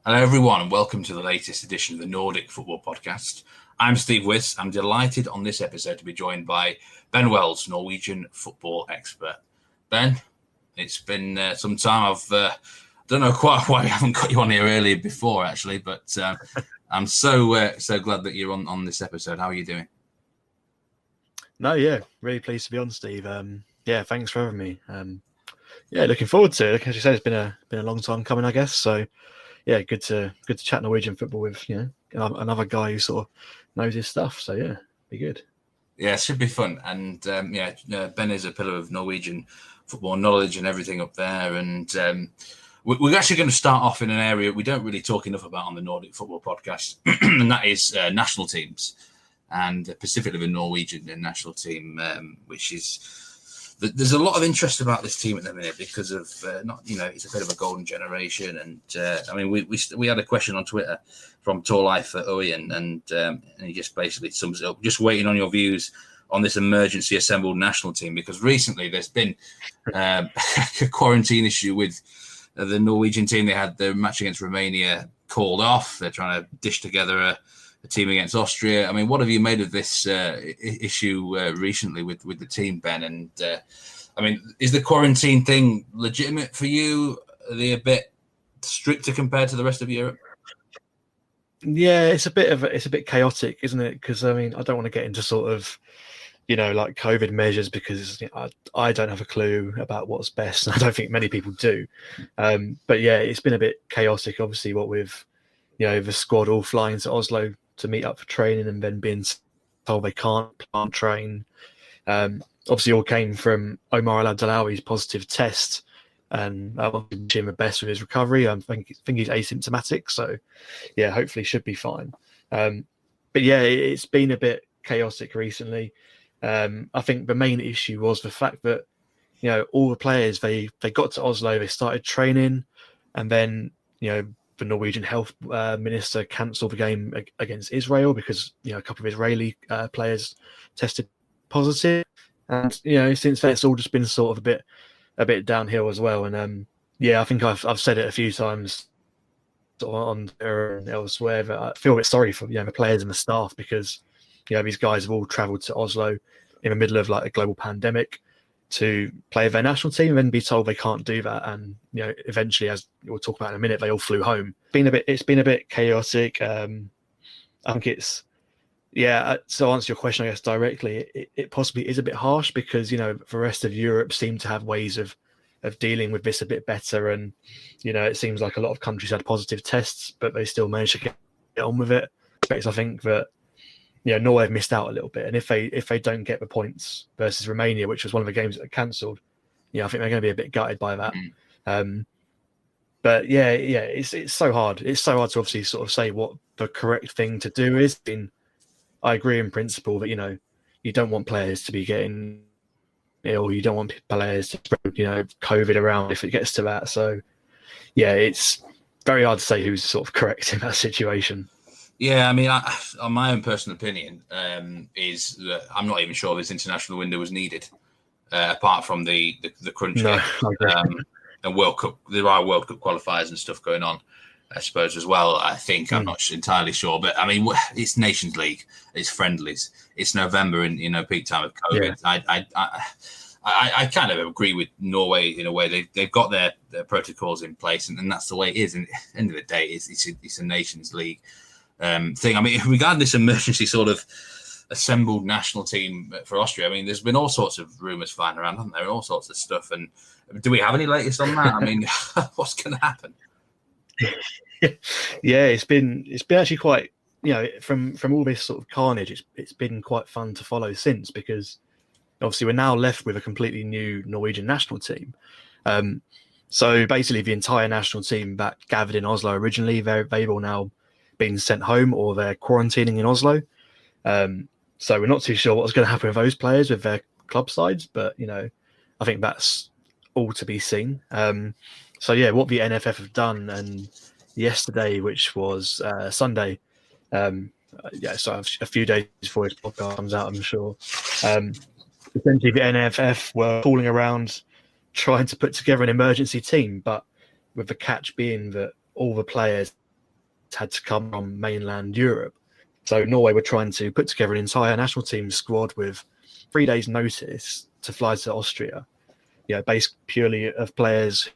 Hello, everyone, and welcome to the latest edition of the Nordic Football Podcast. I'm Steve Wyss. I'm delighted on this episode to be joined by Ben Wells, Norwegian football expert. Ben, it's been some time. I don't know quite why we haven't got you on here earlier before, actually, but I'm so glad that you're on this episode. How are you doing? Really pleased to be on, Steve. Thanks for having me. Looking forward to it. Like as you said, it's been a long time coming, I guess. So, yeah, good to chat Norwegian football with another guy who sort of knows his stuff. So yeah, be good. Yeah, it should be fun. And Ben is a pillar of Norwegian football knowledge and everything up there. And we're actually going to start off in an area we don't really talk enough about on the Nordic Football Podcast, and that is national teams, and specifically the Norwegian national team, which is. There's a lot of interest about this team at the minute because of it's a bit of a golden generation, and we had a question on Twitter from Torleif Oyen, and he just basically sums it up. Just waiting on your views on this emergency assembled national team, because recently there's been a quarantine issue with the Norwegian team. They had their match against Romania called off. They're trying to dish together a team against Austria. I mean, what have you made of this issue recently with the team, Ben? And is the quarantine thing legitimate for you? Are they a bit stricter compared to the rest of Europe? Yeah, it's a bit chaotic, isn't it? Because I don't want to get into sort of like COVID measures, because I don't have a clue about what's best, and I don't think many people do. But yeah, it's been a bit chaotic. Obviously, what with the squad all flying to Oslo to meet up for training and then being told they can't train. Obviously, all came from Omar Al-Abdalawi's positive test, and I want to wish him the best with his recovery. I think he's asymptomatic, so yeah, hopefully should be fine. But yeah, it's been a bit chaotic recently. I think the main issue was the fact that all the players they got to Oslo, they started training, and then the Norwegian health minister cancelled the game against Israel because a couple of Israeli players tested positive, and since then it's all just been sort of a bit downhill as well. And I think I've said it a few times sort of on Twitter and elsewhere that I feel a bit sorry for the players and the staff, because these guys have all travelled to Oslo in the middle of like a global pandemic to play their national team and then be told they can't do that, and eventually, as we'll talk about in a minute, they all flew home. It's been a bit chaotic. I think it's so answer your question, I guess, directly, it possibly is a bit harsh because the rest of Europe seem to have ways of dealing with this a bit better, and it seems like a lot of countries had positive tests, but they still managed to get on with it. Because I think that Norway have missed out a little bit, and if they don't get the points versus Romania, which was one of the games that are cancelled, I think they're going to be a bit gutted by that. But it's so hard. It's so hard to obviously sort of say what the correct thing to do is. I agree in principle that you don't want players to be getting ill. You don't want players to spread COVID around if it gets to that. So yeah, it's very hard to say who's sort of correct in that situation. Yeah, on my own personal opinion, is that I'm not even sure this international window was needed, apart from the crunch. No, and World Cup. There are World Cup qualifiers and stuff going on, I suppose, as well. I think I'm not entirely sure, but it's Nations League, it's friendlies, it's November in peak time of COVID. Yeah. I kind of agree with Norway in a way. They've got their protocols in place, and that's the way it is. And at the end of the day, it's a Nations League thing. Regarding this emergency sort of assembled national team for Austria, there's been all sorts of rumours flying around, haven't there? All sorts of stuff. And do we have any latest on that? What's going to happen? Yeah, it's been actually quite, from all this sort of carnage, it's been quite fun to follow since, because obviously we're now left with a completely new Norwegian national team. So basically the entire national team that gathered in Oslo originally, they've all now been sent home, or they're quarantining in Oslo. So we're not too sure what's going to happen with those players with their club sides, but I think that's all to be seen. So yeah, what the NFF have done, and yesterday, which was Sunday, so a few days before this podcast comes out, I'm sure. Essentially, the NFF were calling around trying to put together an emergency team, but with the catch being that all the players had to come from mainland Europe. So Norway were trying to put together an entire national team squad with 3 days' notice to fly to Austria, based purely of players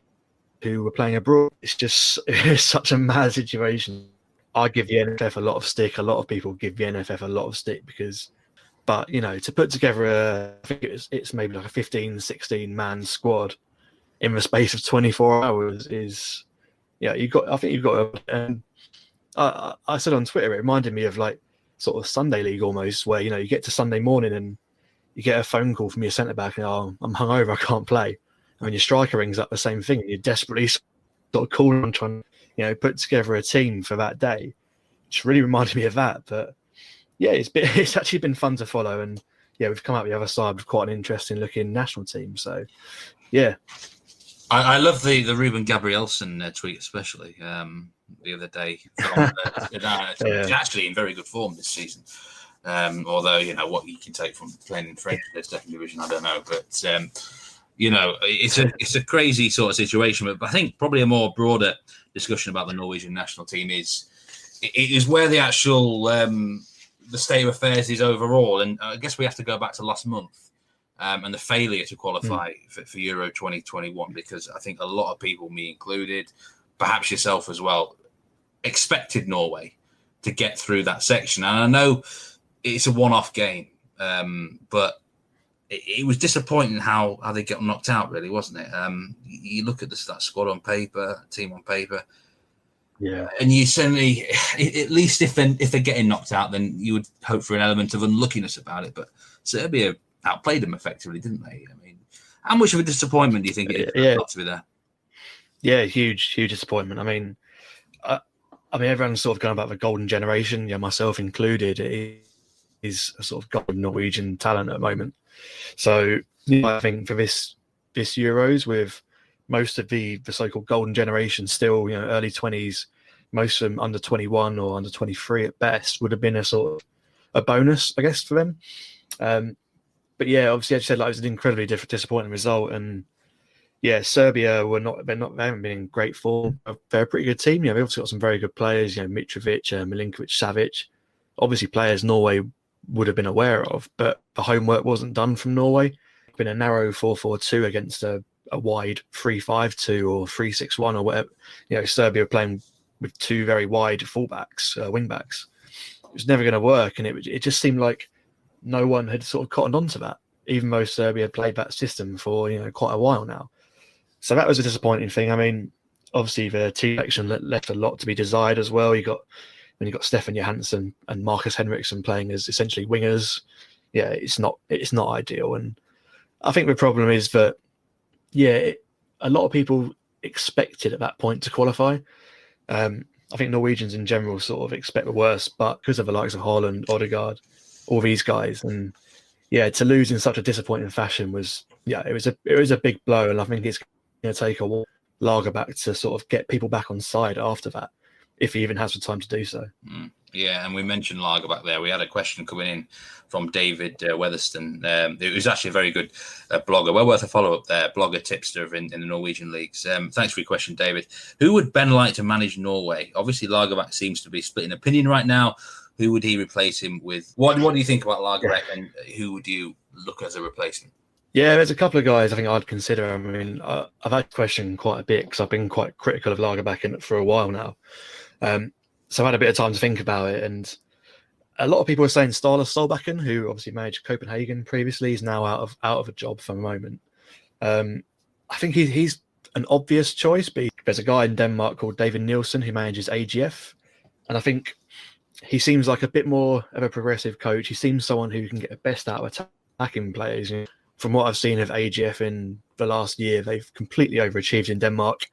who were playing abroad. It's such a mad situation. I give the NFF a lot of stick. A lot of people give the NFF a lot of stick but to put together I think it's maybe like a 15, 16 man squad in the space of 24 hours is, you've got to, I said on Twitter, it reminded me of like sort of Sunday league almost, where, you get to Sunday morning and you get a phone call from your centre back and, I'm hungover, I can't play. And when your striker rings up, the same thing, and you're desperately sort of calling on trying to, put together a team for that day, which really reminded me of that. But yeah, it's actually been fun to follow, and we've come out the other side with quite an interesting looking national team. So yeah, I love the Ruben Gabrielsen tweet especially the other day. He's actually in very good form this season. Although what you can take from playing in French in the second division, I don't know, but it's a crazy sort of situation. But I think probably a more broader discussion about the Norwegian national team is where the actual the state of affairs is overall, and I guess we have to go back to last month and the failure to qualify for Euro 2021, because I think a lot of people, me included, perhaps yourself as well, expected Norway to get through that section. And I know it's a one-off game, but it was disappointing how they got knocked out, really, wasn't it? You look at that squad on paper, team on paper, and you certainly, at least if they're getting knocked out, then you would hope for an element of unluckiness about it. But Serbia outplayed them effectively, didn't they? I mean, how much of a disappointment do you think it is not to be there? Yeah, huge disappointment. I mean, everyone's sort of going about the golden generation, myself included. It is a sort of golden Norwegian talent at the moment. So I think for this Euros, with most of the so-called golden generation still, early 20s, most of them under 21 or under 23 at best, would have been a sort of a bonus, I guess, for them. But yeah, obviously, as you said, it was an incredibly disappointing result. And yeah, Serbia they haven't been in great form. They're a pretty good team. They've obviously got some very good players, Mitrovic, Milinkovic, Savic. Obviously, players Norway would have been aware of, but the homework wasn't done from Norway. It's been a narrow 4-4-2 against a wide 3-5-2 or 3-6-1 or whatever. Serbia playing with two very wide fullbacks, wingbacks. It was never going to work, and it just seemed like no one had sort of cottoned onto that, even though Serbia had played that system for quite a while now. So that was a disappointing thing. I mean, obviously the team selection left a lot to be desired as well. When you got Stefan Johansson and Marcus Henriksen playing as essentially wingers, it's not ideal. And I think the problem is that a lot of people expected at that point to qualify. I think Norwegians in general sort of expect the worst, but because of the likes of Haaland, Odegaard, all these guys, and to lose in such a disappointing fashion was it was a big blow. And I think it's going to take a while for Lagerbäck to sort of get people back on side after that, if he even has the time to do so. Yeah, and we mentioned Lagerbäck there. We had a question coming in from David Weatherston. It was actually a very good blogger. Well worth a follow-up there. Blogger, tipster in the Norwegian leagues. Thanks for your question, David. Who would Ben like to manage Norway? Obviously, Lagerbäck seems to be splitting opinion right now. Who would he replace him with? What do you think about Lagerbäck, and who would you look as a replacement? Yeah, there's a couple of guys I think I'd consider. I mean, I've had the question quite a bit because I've been quite critical of Lagerbäck for a while now. So I had a bit of time to think about it, and a lot of people are saying Ståle Solbakken, who obviously managed Copenhagen previously, is now out of a job for the moment. I think he's an obvious choice, but there's a guy in Denmark called David Nielsen who manages AGF, and I think he seems like a bit more of a progressive coach. He seems someone who can get the best out of attacking players. From what I've seen of AGF in the last year, they've completely overachieved in Denmark.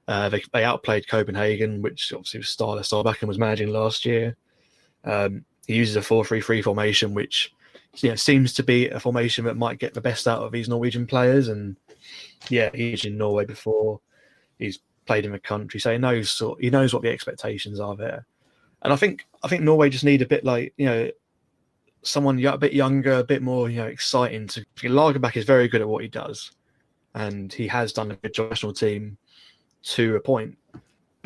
They outplayed Copenhagen, which obviously was Ståle Solbakken was managing last year. He uses a 4-3-3 formation, which seems to be a formation that might get the best out of these Norwegian players. And he's in Norway before. He's played in the country, so he knows what the expectations are there. And I think Norway just need a bit like someone a bit younger, a bit more exciting. Lagerbäck is very good at what he does, and he has done a good national team to a point.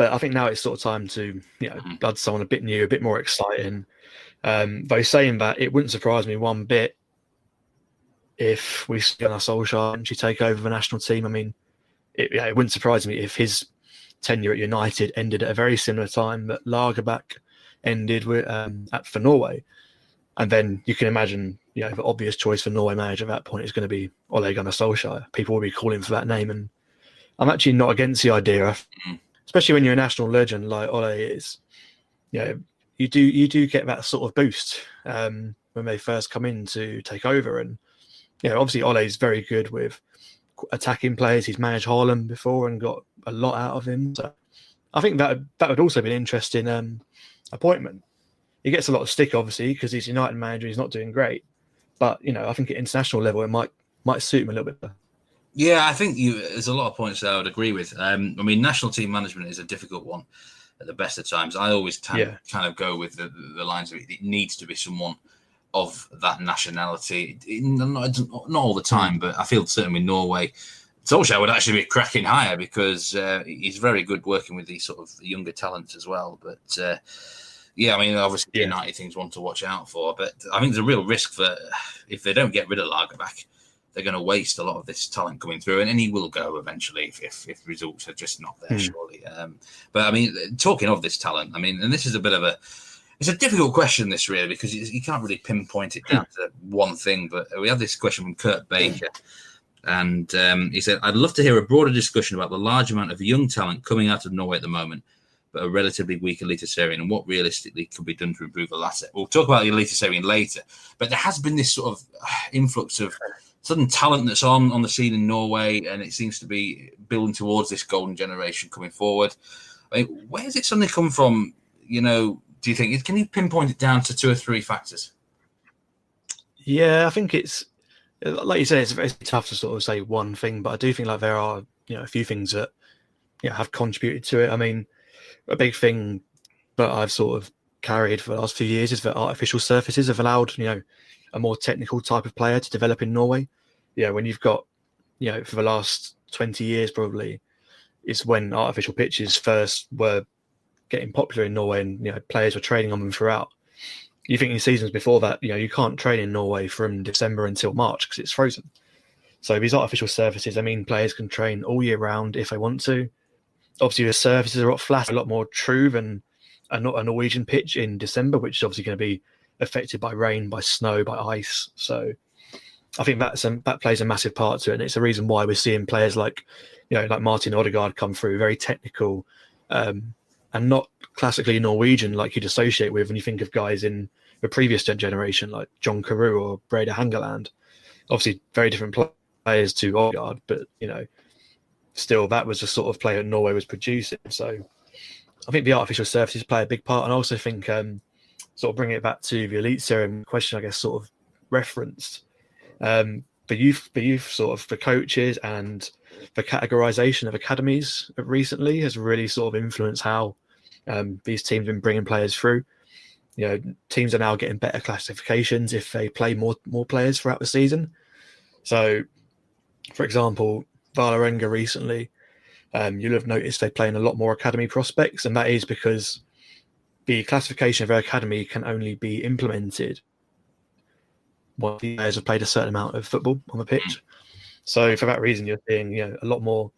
But I think now it's sort of time to, blood someone a bit new, a bit more exciting. Though saying that, it wouldn't surprise me one bit if we see Gunnar Solskjaer and she take over the national team. I mean, it wouldn't surprise me if his tenure at United ended at a very similar time that Lagerbäck ended with for Norway. And then you can imagine, the obvious choice for Norway manager at that point is going to be Ole Gunnar Solskjaer. People will be calling for that name, and I'm actually not against the idea, especially when you're a national legend like Ole is. You do get that sort of boost when they first come in to take over, and obviously Ole is very good with attacking players. He's managed Haaland before and got a lot out of him. So I think that would also be an interesting appointment. He gets a lot of stick, obviously, because he's United manager. He's not doing great, but I think at international level it might suit him a little bit better. Yeah, I think there's a lot of points that I would agree with. I mean, national team management is a difficult one at the best of times. I always kind of go with the lines of it needs to be someone of that nationality. Not all the time, but I feel certainly with Norway, Solskjaer would actually be a cracking hire because he's very good working with these sort of younger talents as well. But I mean, obviously the United thing's one to watch out for. But I think there's a real risk for if they don't get rid of Lagerbäck, they're going to waste a lot of this talent coming through, and he will go eventually if results are just not there, surely. But I mean, talking of this talent, I mean, and this is it's a difficult question, this really, because you can't really pinpoint it down to one thing. But we have this question from Kurt Baker, and he said, "I'd love to hear a broader discussion about the large amount of young talent coming out of Norway at the moment, but a relatively weak Eliteserien, and what realistically could be done to improve the latter." We'll talk about the Eliteserien later, but there has been this sort of influx of sudden talent that's on the scene in Norway, and it seems to be building towards this golden generation coming forward. I mean, where does it suddenly come from? Do you think? Can you pinpoint it down to 2 or 3 factors? Yeah, I think it's like you say, it's very tough to sort of say one thing, but I do think like there are a few things that have contributed to it. I mean, a big thing that I've sort of carried for the last few years is that artificial surfaces have allowed a more technical type of player to develop in Norway. When you've got for the last 20 years probably is when artificial pitches first were getting popular in Norway, and players were training on them throughout. You think in seasons before that, you can't train in Norway from December until March because it's frozen. So these artificial surfaces, I mean, players can train all year round if they want to. Obviously, the surfaces are a lot flatter, a lot more true than a Norwegian pitch in December, which is obviously going to be affected by rain, by snow, by ice. So I think that plays a massive part to it, and it's the reason why we're seeing players like Martin Odegaard come through, very technical, and not classically Norwegian like you'd associate with when you think of guys in the previous generation like John Carew or Brede Hangeland. Obviously, very different players to Odegaard, but still that was the sort of player Norway was producing. So I think the artificial surfaces play a big part, and I also think sort of bringing it back to the Eliteserien question, I guess, sort of referenced. The youth sort of the coaches and the categorization of academies recently has really sort of influenced how these teams have been bringing players through. Teams are now getting better classifications if they play more players throughout the season. So, for example, Vålerenga recently, you'll have noticed they're playing a lot more academy prospects, and that is because the classification of their academy can only be implemented when the players have played a certain amount of football on the pitch. So for that reason, you're seeing a lot more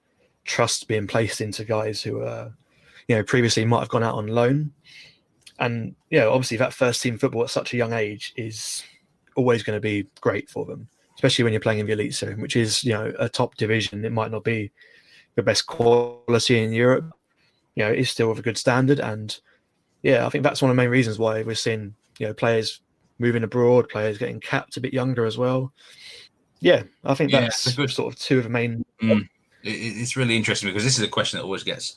trust being placed into guys who previously might have gone out on loan. And obviously that first team football at such a young age is always going to be great for them, especially when you're playing in the Eliteserien, which is a top division. It might not be the best quality in Europe, it is still of a good standard. And I think that's one of the main reasons why we're seeing players moving abroad, players getting capped a bit younger as well. I think that's sort of 2 of the main. It's really interesting because this is a question that always gets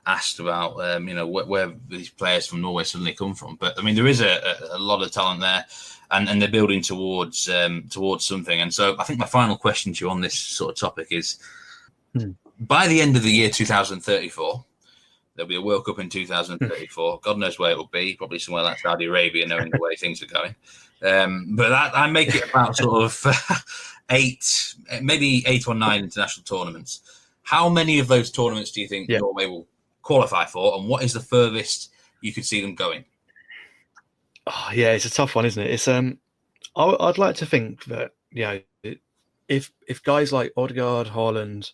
asked about, where these players from Norway suddenly come from. But I mean, there is a lot of talent there, and they're building towards something. And so I think my final question to you on this sort of topic is, by the end of the year 2034, there'll be a World Cup in 2034. God knows where it will be, probably somewhere like Saudi Arabia, knowing the way things are going. But I make it about sort of 8 or 9 international tournaments. How many of those tournaments do you think Norway will qualify for, and what is the furthest you could see them going? Oh, yeah, it's a tough one, isn't it? It's I'd like to think that if guys like Odegaard, Haaland,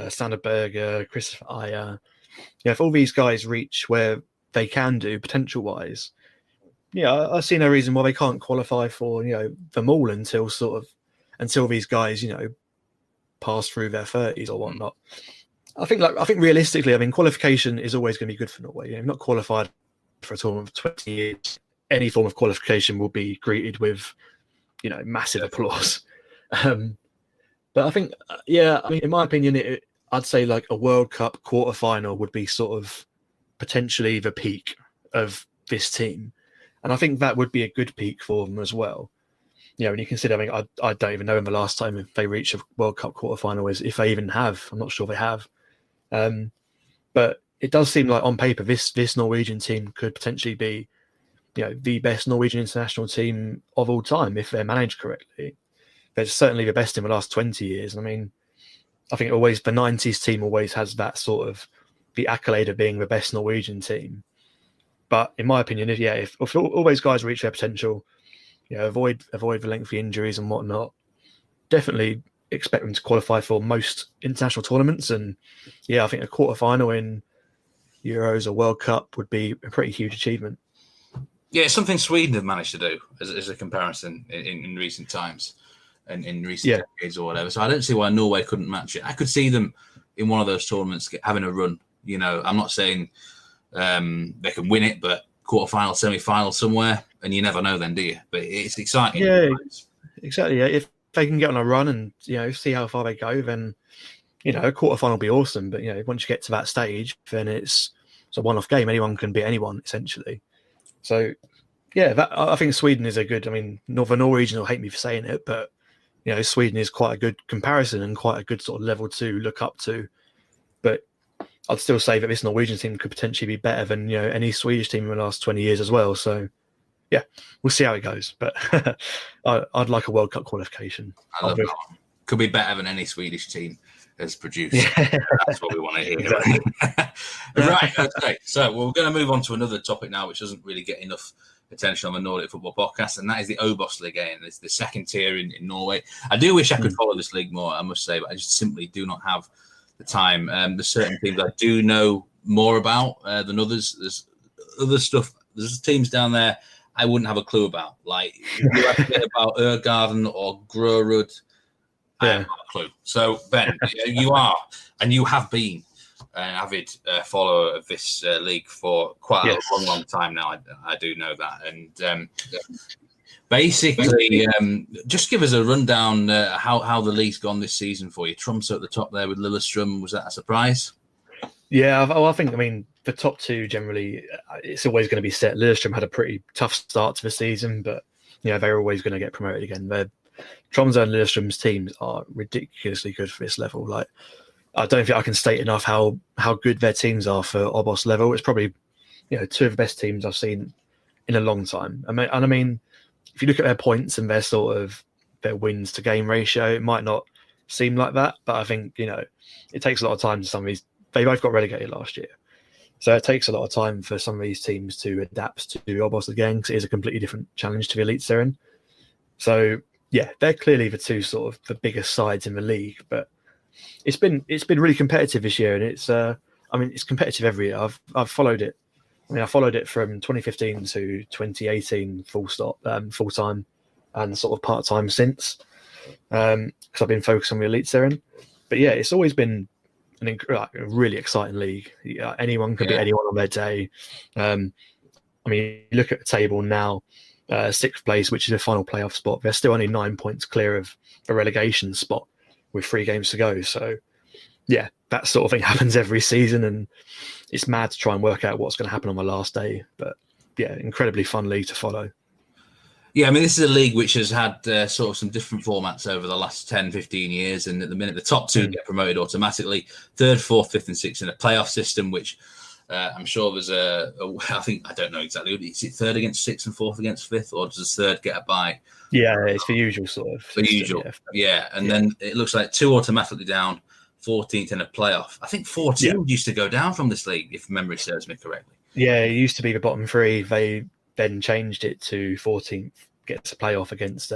Sander Berge, Christopher Ajer, if all these guys reach where they can do potential wise, I see no reason why they can't qualify for them all until these guys pass through their 30s or whatnot. I think realistically, qualification is always going to be good for Norway. If not qualified for a tournament for 20 years, any form of qualification will be greeted with massive applause. But I think, in my opinion, I'd say like a World Cup quarterfinal would be sort of potentially the peak of this team. And I think that would be a good peak for them as well. When you consider, I don't even know when the last time they reached a World Cup quarterfinal is, if they even have. I'm not sure they have. But it does seem like on paper, this Norwegian team could potentially be, the best Norwegian international team of all time if they're managed correctly. They're certainly the best in the last 20 years. I think always the 90s team always has that sort of the accolade of being the best Norwegian team. But in my opinion, if all those guys reach their potential, avoid the lengthy injuries and whatnot, definitely expect them to qualify for most international tournaments. And I think a quarterfinal in Euros or World Cup would be a pretty huge achievement. Yeah, it's something Sweden have managed to do as a comparison in recent times and in recent decades or whatever. So I don't see why Norway couldn't match it. I could see them in one of those tournaments having a run. I'm not saying they can win it, but quarterfinal, semi-final somewhere, and you never know then, do you? But it's exciting. Yeah, exactly. Yeah. If they can get on a run and see how far they go, then a quarterfinal will be awesome. But once you get to that stage, then it's a one-off game. Anyone can beat anyone essentially. So I think Sweden is a good. The Norwegians will hate me for saying it, but Sweden is quite a good comparison and quite a good sort of level to look up to. But I'd still say that this Norwegian team could potentially be better than any Swedish team in the last 20 years as well. So we'll see how it goes. But I'd like a World Cup qualification. I love that. Could be better than any Swedish team has produced. Yeah. That's what we want to hear. Exactly. Right. Okay. So we're going to move on to another topic now, which doesn't really get enough attention on the Nordic Football Podcast, and that is the OBOS Ligaen. It's the second tier in Norway. I do wish I could follow this league more, I must say, but I just simply do not have the time. There's certain teams I do know more about than others. There's other stuff. There's teams down there I wouldn't have a clue about. Like, if you have to get about Ørgarden or Grorud, I have not a clue. So, Ben, you are, and you have been an avid follower of this league for quite a long time now. I do know that. And basically, just give us a rundown how the league's gone this season for you. Tromsø at the top there with Lillestrøm. Was that a surprise? Yeah, I think, the top two generally, it's always going to be set. Lillestrøm had a pretty tough start to the season, but they're always going to get promoted again. Tromsø and Lillestrøm's teams are ridiculously good for this level. Like, I don't think I can state enough how good their teams are for OBOS level. It's probably two of the best teams I've seen in a long time. If you look at their points and their wins to game ratio, it might not seem like that, but I think it takes a lot of time to some of these. They both got relegated last year, so it takes a lot of time for some of these teams to adapt to OBOS Ligaen, because it is a completely different challenge to the Eliteserien. So they're clearly the two sort of the biggest sides in the league, but it's been really competitive this year, and it's competitive every year. I've followed it. I followed it from 2015 to 2018 full time, and sort of part time since, because I've been focused on the Eliteserien. But it's always been a really exciting league. Anyone can beat anyone on their day. You look at the table now, sixth place, which is the final playoff spot. They're still only 9 points clear of a relegation spot with 3 games to go. So, that sort of thing happens every season, and it's mad to try and work out what's going to happen on the last day. But, incredibly fun league to follow. Yeah, this is a league which has had sort of some different formats over the last 10, 15 years. And at the minute, the top two get promoted automatically. 3rd, 4th, 5th and 6th in a playoff system, which I'm sure there's I don't know exactly. Is it 3rd against 6th and 4th against 5th? Or does 3rd get a bye? Yeah, it's the usual sort of. The usual, yeah. And then it looks like 2 automatically down, 14th in a playoff. I think 4 teams used to go down from this league, if memory serves me correctly. Yeah, it used to be the bottom 3. They then changed it to 14th gets a playoff against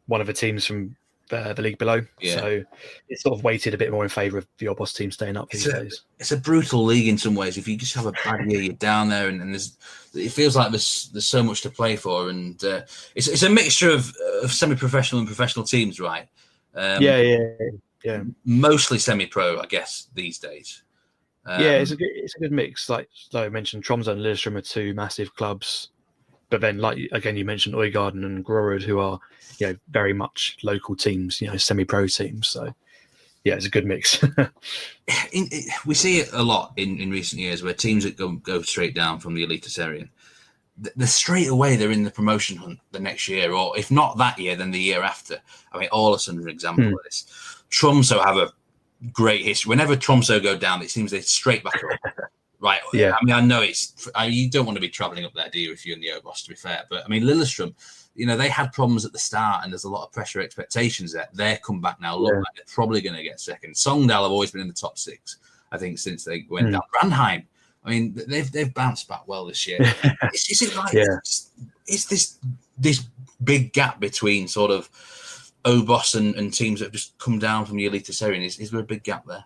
one of the teams from the league below. Yeah. So it's sort of weighted a bit more in favour of the OBOS team staying up these days. It's a brutal league in some ways. If you just have a bad year, you're down there, and it feels like there's so much to play for, and it's a mixture of semi-professional and professional teams, right? Yeah. Mostly semi-pro, I guess, these days. It's a good mix. Like I mentioned, Tromsø and Lillestrøm are 2 massive clubs, but then, like again, you mentioned Øygarden and Grorud, who are very much local teams, semi-pro teams. So yeah, it's a good mix. We see it a lot in recent years where teams that go straight down from the Eliteserien, they're straight away they're in the promotion hunt the next year, or if not that year, then the year after. I mean, Ålesund, for example, of this. Tromsø have a great history. Whenever Tromsø go down, it seems they're straight back up. Right. Yeah. I mean, I know you don't want to be travelling up there, do you, if you're in the OBOS, to be fair. But I mean, Lillestrøm, they had problems at the start, and there's a lot of pressure expectations there. They're come back now. Look like they're probably going to get second. Sogndal have always been in the top 6, I think, since they went down. Ranheim, I mean, they've bounced back well this year. Is it like is this big gap between sort of OBOS and teams that have just come down from the Eliteserien? Is there a big gap there?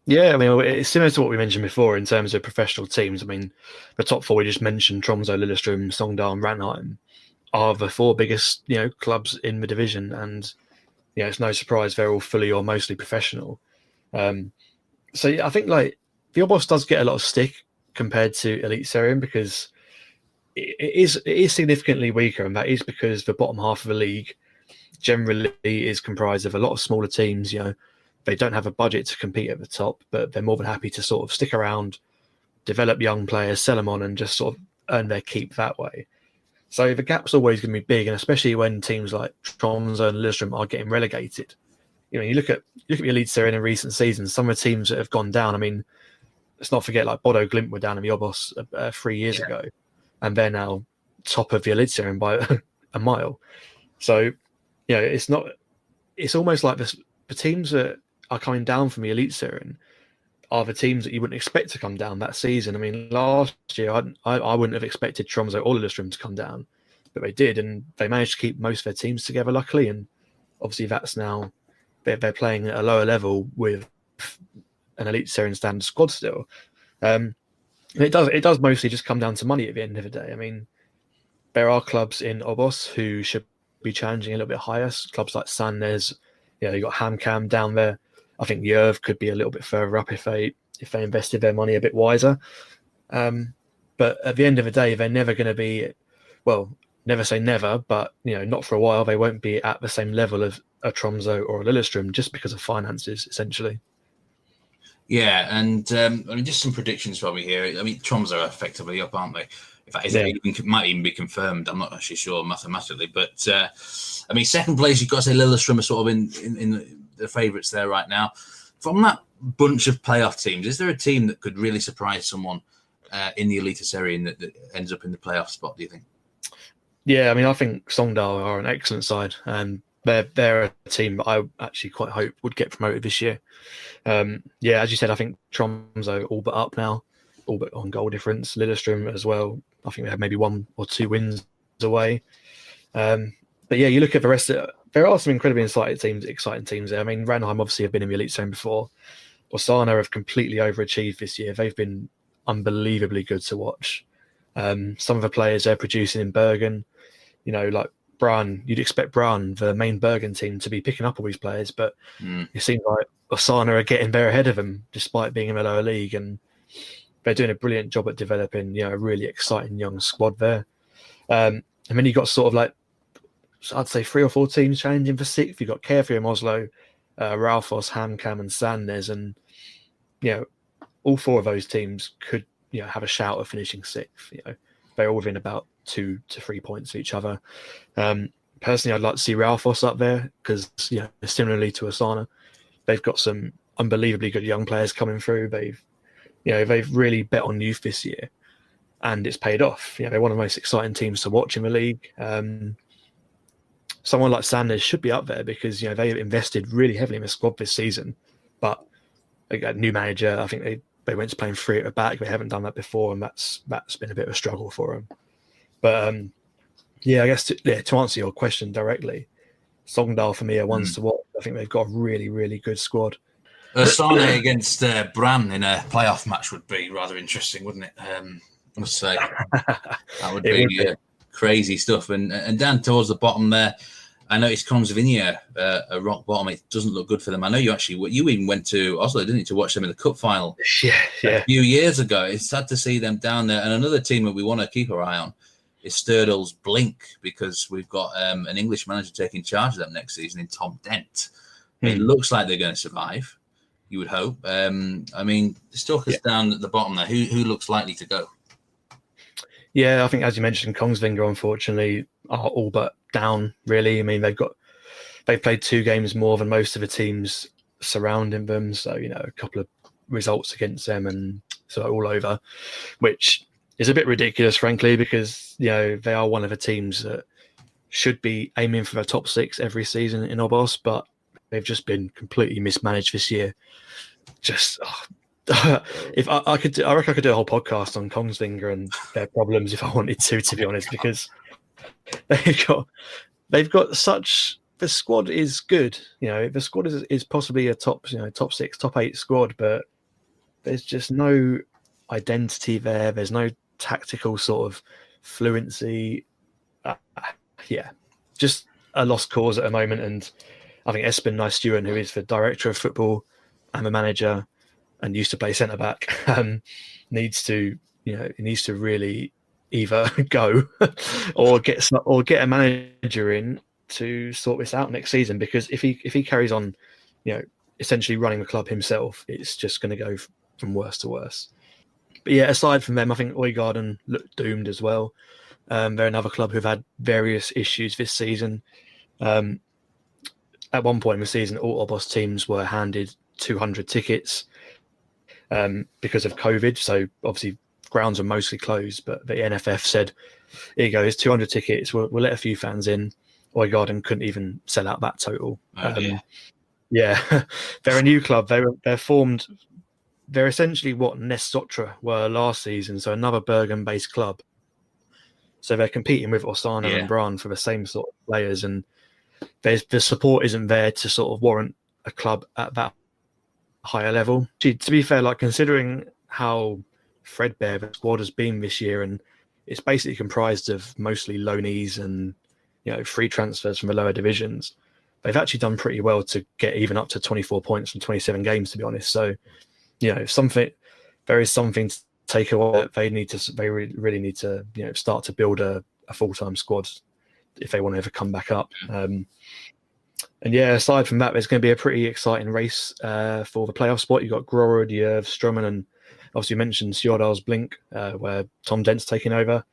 Yeah, I mean, it's similar to what we mentioned before in terms of professional teams. I mean, the top 4 we just mentioned, Tromsø, Lillestrøm, Sogndal, and Ranheim, are the 4 biggest, clubs in the division. And, it's no surprise they're all fully or mostly professional. So I think, like, the OBOS does get a lot of stick compared to Eliteserien because it is significantly weaker, and that is because the bottom half of the league generally is comprised of a lot of smaller teams. They don't have a budget to compete at the top, but they're more than happy to sort of stick around, develop young players, sell them on, and just sort of earn their keep that way. So the gap's always going to be big, and especially when teams like Tromsø and Lillestrøm are getting relegated. You look at the Eliteserien in recent seasons, some of the teams that have gone down. I mean, let's not forget, like Bodø, Glimt were down in the OBOS 3 years ago, and they're now top of the Eliteserien by a mile. So, it's almost like the teams that are coming down from the Eliteserien are the teams that you wouldn't expect to come down that season. I mean, last year I wouldn't have expected Tromsø or Lillestrøm to come down, but they did, and they managed to keep most of their teams together, luckily. And obviously, that's now they're playing at a lower level with an Eliteserien standard squad still. And it does mostly just come down to money at the end of the day. I mean, there are clubs in OBOS who should be challenging a little bit higher. Clubs like Sandnes, you got HamKam down there. I think Jerv could be a little bit further up if they invested their money a bit wiser. But at the end of the day, they're never going to be, well, never say never, but not for a while. They won't be at the same level of a Tromsø or a Lillestrøm just because of finances, essentially. Yeah, and I mean, just some predictions from me here. I mean, Tromsø are effectively up, aren't they? If that it might even be confirmed. I'm not actually sure mathematically, but I mean, second place, you've got to say Lillestrøm are sort of in the favourites there right now. From that bunch of playoff teams, is there a team that could really surprise someone in the Eliteserien that ends up in the playoff spot, do you think? Yeah, I mean, I think Sogndal are an excellent side, and they're a team that I actually quite hope would get promoted this year. Yeah, as you said, I think Tromsø all but up now, all but on goal difference. Lillestrøm as well. I think they have maybe 1 or 2 wins away. But yeah, you look at the rest of it, there are some incredibly exciting teams there. I mean, Ranheim obviously have been in the Eliteserien before. Åsane have completely overachieved this year. They've been unbelievably good to watch. Some of the players they're producing in Bergen, like Brann, you'd expect Brann, the main Bergen team, to be picking up all these players, but it seems like Åsane are getting there ahead of them despite being in the lower league, and they're doing a brilliant job at developing, a really exciting young squad there. And then you've got sort of like, I'd say 3 or 4 teams challenging for 6th. You've got Carefree, Oslo, Raufoss, HamKam, and Sandnes, and all 4 of those teams could have a shout of finishing 6th. They're all within about 2 to 3 points of each other. Personally, I'd like to see Raufoss up there because similarly to Åsane, they've got some unbelievably good young players coming through. They've really bet on youth this year, and it's paid off. They're one of the most exciting teams to watch in the league. someone like Sanders should be up there because they invested really heavily in the squad this season, but they got a new manager. I think they went to playing three at the back. They haven't done that before, and that's been a bit of a struggle for them. But I guess to answer your question directly, Sogndal for me are ones to watch. I think they've got a really, really good squad. Sane against Brann in a playoff match would be rather interesting, wouldn't it? I must say that would be crazy stuff. And down towards the bottom there, I noticed Kongsvinger a rock bottom. It doesn't look good for them. I know you even went to Oslo, didn't you, to watch them in the cup final? Yeah. A few years ago. It's sad to see them down there. And another team that we want to keep our eye on is Sturdel's Blink, because we've got an English manager taking charge of them next season in Tom Dent. It looks like they're going to survive, you would hope. Stalkers down at the bottom there. Who looks likely to go? Yeah, I think, as you mentioned, Kongsvinger, unfortunately, are all but down, really. I mean, they've played 2 games more than most of the teams surrounding them. So, a couple of results against them and sort of all over, which is a bit ridiculous, frankly, because, they are one of the teams that should be aiming for the top 6 every season in OBOS, but they've just been completely mismanaged this year. If I could, I reckon I could do a whole podcast on Kongsvinger and their problems if I wanted to be honest, because they've got such. The squad is good, the squad is possibly a top 6, top 8 squad, but there's just no identity there. There's no tactical sort of fluency. Just a lost cause at the moment. And I think Espen Nysturen, who is the director of football and the manager, and used to play centre back, needs to really either go or get a manager in to sort this out next season. Because if he carries on, essentially running the club himself, it's just going to go from worse to worse. But aside from them, I think Øygarden look doomed as well. They're another club who've had various issues this season. At one point in the season, all OBOS teams were handed 200 tickets. Because of COVID, so obviously grounds are mostly closed, but the NFF said, here you go, here's 200 tickets, we'll let a few fans in. Øygarden couldn't even sell out that total. They're a new club. They're formed, they're essentially what Nestotra were last season, so another Bergen-based club. So they're competing with Åsane and Brann for the same sort of players, and the support isn't there to sort of warrant a club at that higher level. To be fair, considering how threadbare the squad has been this year, and it's basically comprised of mostly loanees and free transfers from the lower divisions, they've actually done pretty well to get even up to 24 points from 27 games, to be honest. So there is something to take away. They really need to start to build a full-time squad if they want to ever come back up. And aside from that, there's going to be a pretty exciting race for the playoff spot. You've got Grorud, Jerv, Strømmen, and obviously you mentioned Stjørdal's Blink, where Tom Dent's taking over.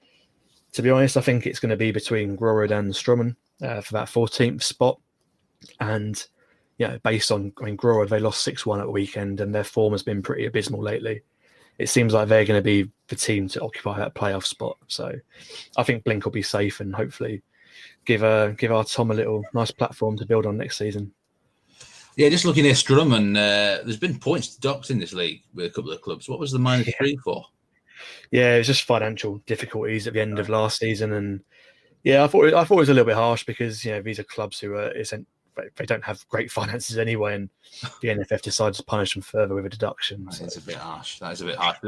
To be honest, I think it's going to be between Grorud and Strømmen for that 14th spot. And based on, Grorud, they lost 6-1 at the weekend, and their form has been pretty abysmal lately. It seems like they're going to be the team to occupy that playoff spot. So I think Blink will be safe and hopefully give our Tom a little nice platform to build on next season. Yeah, just looking at Strømmen, there's been points docked in this league with a couple of clubs. What was the -3 for? Yeah, it was just financial difficulties at the end of last season, and I thought it was a little bit harsh because these are clubs who are they don't have great finances anyway, and the NFF decided to punish them further with a deduction. That's a bit harsh. That is a bit harsh.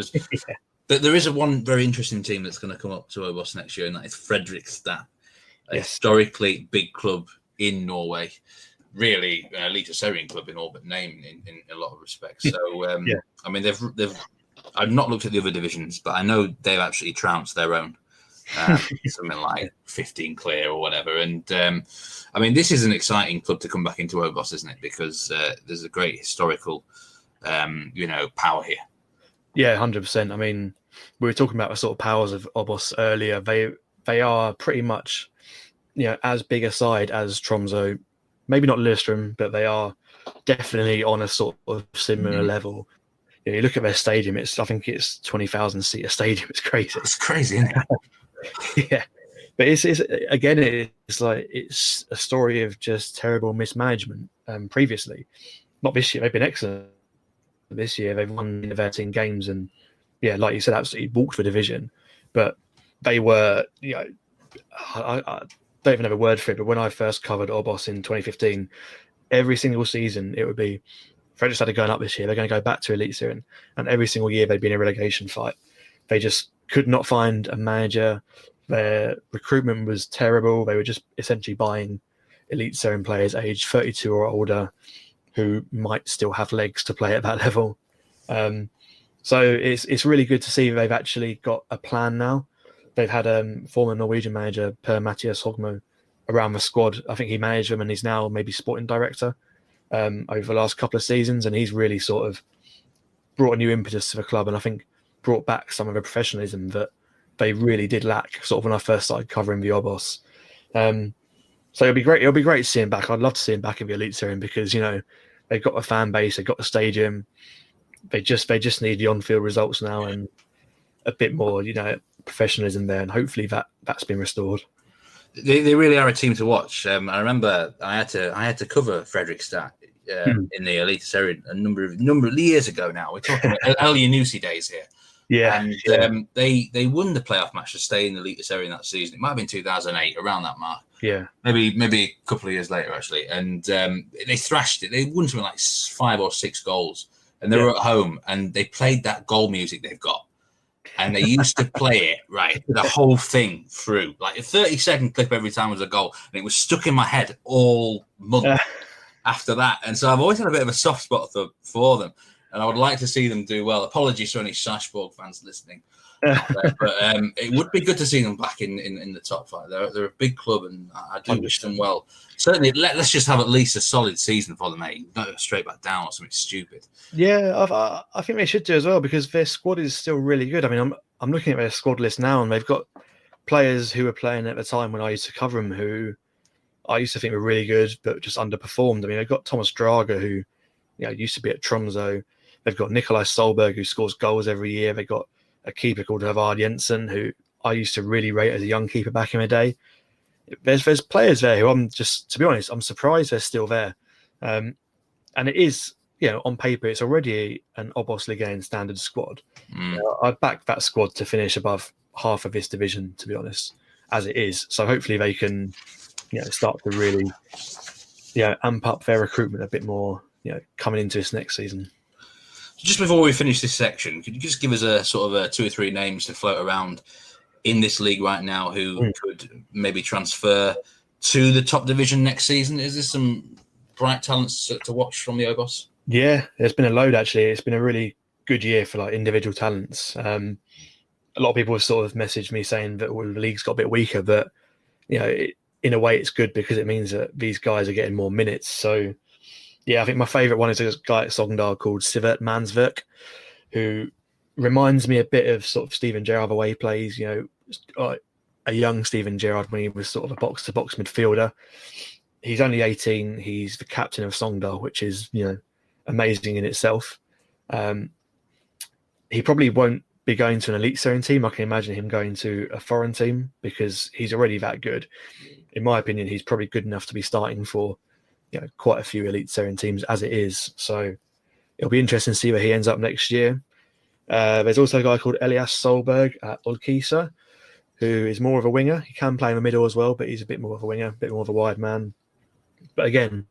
There is one very interesting team that's going to come up to OBOS next year, and that is Fredrikstad. A historically big club in Norway, really Eliteserien club in all but name in a lot of respects. So I mean, they've I've not looked at the other divisions, but I know they've actually trounced their own, something like 15 clear or whatever. And I mean, this is an exciting club to come back into OBOS, isn't it? Because there's a great historical, power here. Yeah, 100%. I mean, we were talking about the sort of powers of OBOS earlier. They are pretty much, as big a side as Tromsø, maybe not Lillestrøm, but they are definitely on a sort of similar level. You look at their stadium; I think it's 20,000 seat stadium. It's crazy. It's crazy, isn't it? Yeah, But it's like it's a story of just terrible mismanagement. Previously, not this year. They've been excellent this year. They've won the 13 games, and yeah, like you said, absolutely walked the division. But they were, I don't even have a word for it. But when I first covered OBOS in 2015, every single season it would be Frederick started going up this year. They're going to go back to Eliteserien, and every single year they'd be in a relegation fight. They just could not find a manager. Their recruitment was terrible. They were just essentially buying Eliteserien players aged 32 or older who might still have legs to play at that level. So it's really good to see they've actually got a plan now. They've had former Norwegian manager Martí Cifuentes around the squad. I think he managed them, and he's now maybe sporting director over the last couple of seasons, and he's really sort of brought a new impetus to the club, and I think brought back some of the professionalism that they really did lack sort of when I first started covering the OBOS. So it'll be great. It'll be great to see him back. I'd love to see him back in the Eliteserien because, they've got a fan base, they've got the stadium. They just need the on-field results now and a bit more, professionalism there, and hopefully that's been restored. They really are a team to watch. I remember I had to cover Fredrikstad in the Eliteserien a number of years ago now. We're talking El Yunusi days here. Yeah, and they won the playoff match to stay in the Eliteserien that season. It might have been 2008, around that mark. Yeah, maybe a couple of years later actually. And they thrashed it. They won something like 5 or 6 goals, and they were at home. And they played that goal music they've got, and they used to play it right the whole thing through, like a 30-second clip every time was a goal, and it was stuck in my head all month after that. And so I've always had a bit of a soft spot for them. And I would like to see them do well. Apologies to any Sarpsborg fans listening. But it would be good to see them back in the top 5. They're a big club, and I do wish them well. Certainly, let's just have at least a solid season for them, mate. Not go straight back down or something stupid. Yeah, I think they should do as well because their squad is still really good. I mean, I'm looking at their squad list now, and they've got players who were playing at the time when I used to cover them who I used to think were really good but just underperformed. I mean, they've got Thomas Drager, who used to be at Tromsø. They've got Nikolaj Solberg, who scores goals every year. They've got a keeper called Havard Jensen, who I used to really rate as a young keeper back in the day. There's players there who to be honest, I'm surprised they're still there. And it is, on paper, it's already an OBOS Ligaen standard squad. I'd back that squad to finish above half of this division, to be honest, as it is. So hopefully they can, start to really, amp up their recruitment a bit more, coming into this next season. Just before we finish this section, could you just give us a sort of 2 or 3 names to float around in this league right now who could maybe transfer to the top division next season? Is there some bright talents to watch from the OBOS? Yeah, there's been a load actually. It's been a really good year for like individual talents. A lot of people have sort of messaged me saying that the league's got a bit weaker, but in a way it's good because it means that these guys are getting more minutes. So yeah, I think my favourite one is a guy at Sogndal called Sivert Mansverk, who reminds me a bit of sort of Steven Gerrard the way he plays, a young Steven Gerrard when he was sort of a box-to-box midfielder. He's only 18. He's the captain of Sogndal, which is, amazing in itself. He probably won't be going to an Eliteserien team. I can imagine him going to a foreign team because he's already that good. In my opinion, he's probably good enough to be starting for quite a few Eliteserien teams as it is. So it'll be interesting to see where he ends up next year. There's also a guy called Elias Solberg at Ullkisa, who is more of a winger. He can play in the middle as well, but he's a bit more of a winger, a bit more of a wide man. But again,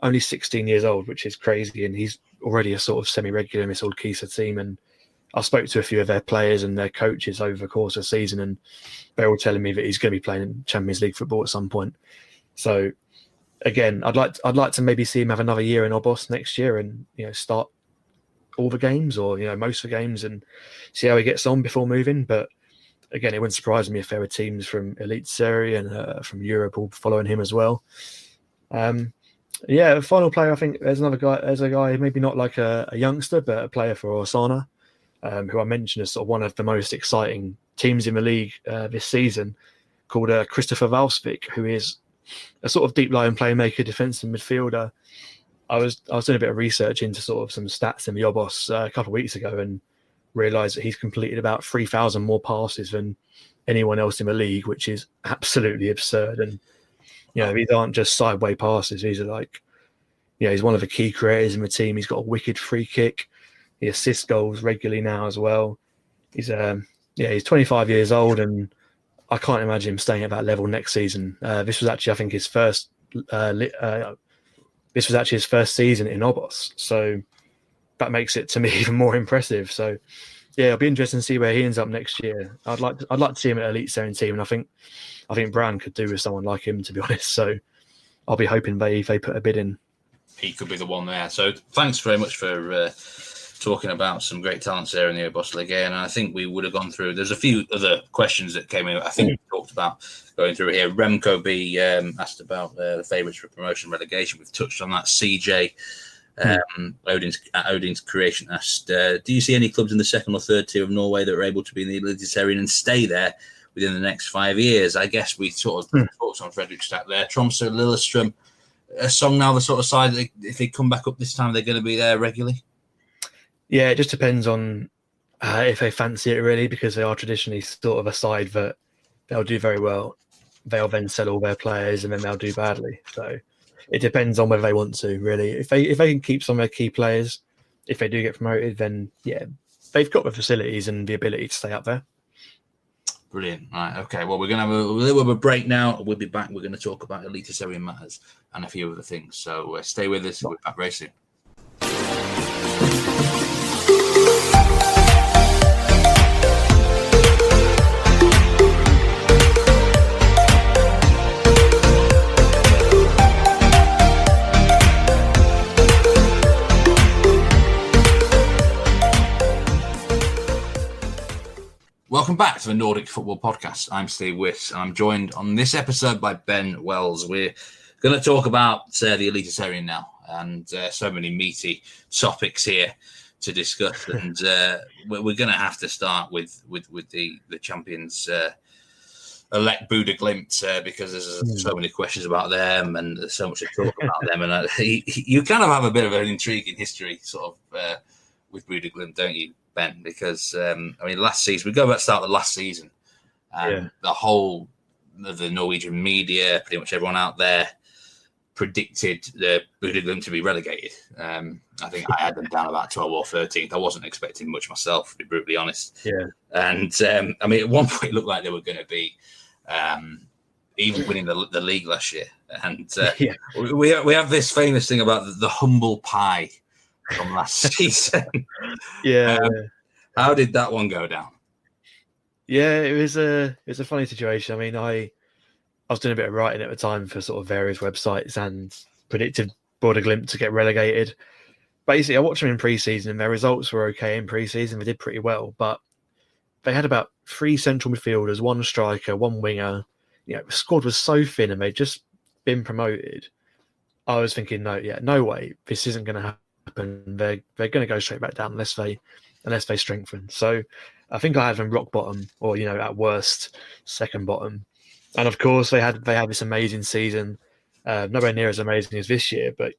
only 16 years old, which is crazy, and he's already a sort of semi-regular in this Ullkisa team. And I spoke to a few of their players and their coaches over the course of the season, and they're all telling me that he's going to be playing in Champions League football at some point. So again, I'd like to maybe see him have another year in OBOS next year and start all the games or most of the games and see how he gets on before moving. But again, it wouldn't surprise me if there were teams from Eliteserien and from Europe all following him as well. The final player, I think there's a guy maybe not like a youngster, but a player for Osana, who I mentioned as sort of one of the most exciting teams in the league this season, called Christopher Valsvik, who is a sort of deep line playmaker, defensive midfielder. I was doing a bit of research into sort of some stats in the OBOS a couple of weeks ago, and realised that he's completed about 3,000 more passes than anyone else in the league, which is absolutely absurd. And these aren't just sideway passes; these are like, he's one of the key creators in the team. He's got a wicked free kick. He assists goals regularly now as well. He's 25 years old, and I can't imagine him staying at that level next season. This was actually, I think, his first. This was actually his first season in OBOS, so that makes it to me even more impressive. So, yeah, it'll be interesting to see where he ends up next year. I'd like to see him at Eliteserien team, and I think Brann could do with someone like him, to be honest. So, I'll be hoping they put a bid in. He could be the one there. So, thanks very much for talking about some great talents there in the OBOS Ligaen. And I think we would have gone through. There's a few other questions that came in. I think we talked about going through here. Remco B asked about the favourites for promotion and relegation. We've touched on that. CJ Odin's Creation asked, do you see any clubs in the second or third tier of Norway that are able to be in the Eliteserien and stay there within the next 5 years? I guess we sort of talked on Fredrikstad there. Tromsø, Lillestrøm, a song now the sort of side that if they come back up this time, they're going to be there regularly. Yeah, it just depends on if they fancy it, really, because they are traditionally sort of a side that they'll do very well. They'll then sell all their players and then they'll do badly. So it depends on whether they want to, really. If they can keep some of their key players, if they do get promoted, then yeah, they've got the facilities and the ability to stay up there. Brilliant. Right. Okay. Well, we're going to have a little bit of a break now. We'll be back. We're going to talk about Eliteserien matters and a few other things. So stay with us. We'll be back very soon. Welcome back to the Nordic Football Podcast. I'm Steve Wyss, and I'm joined on this episode by Ben Wells. We're going to talk about the Eliteserien now, and so many meaty topics here to discuss. And we're going to have to start with the champions elect Bodø Glimt because there's so many questions about them, and there's so much to talk about them. And you kind of have a bit of an intriguing history, sort of, with Bodø Glimt, don't you, Ben? Because last season, we go back to start the last season, and the whole of the Norwegian media, pretty much everyone out there, predicted the Bodø Glimt to be relegated. I think I had them down about 12th or 13th. I wasn't expecting much myself, to be brutally honest. Yeah. And at one point, it looked like they were going to be even winning the league last year. And we have this famous thing about the humble pie from last season. How did that one go down? Yeah, it was a funny situation. I mean, I was doing a bit of writing at the time for sort of various websites and predicted Bodø Glimt to get relegated. Basically, I watched them in pre-season and their results were okay in pre-season. They did pretty well, but they had about 3 central midfielders, 1 striker, 1 winger. The squad was so thin and they'd just been promoted. I was thinking, no way, this isn't going to happen. They're going to go straight back down unless they strengthen. So I think I had them rock bottom, or at worst second bottom. And of course they had this amazing season, nowhere near as amazing as this year, but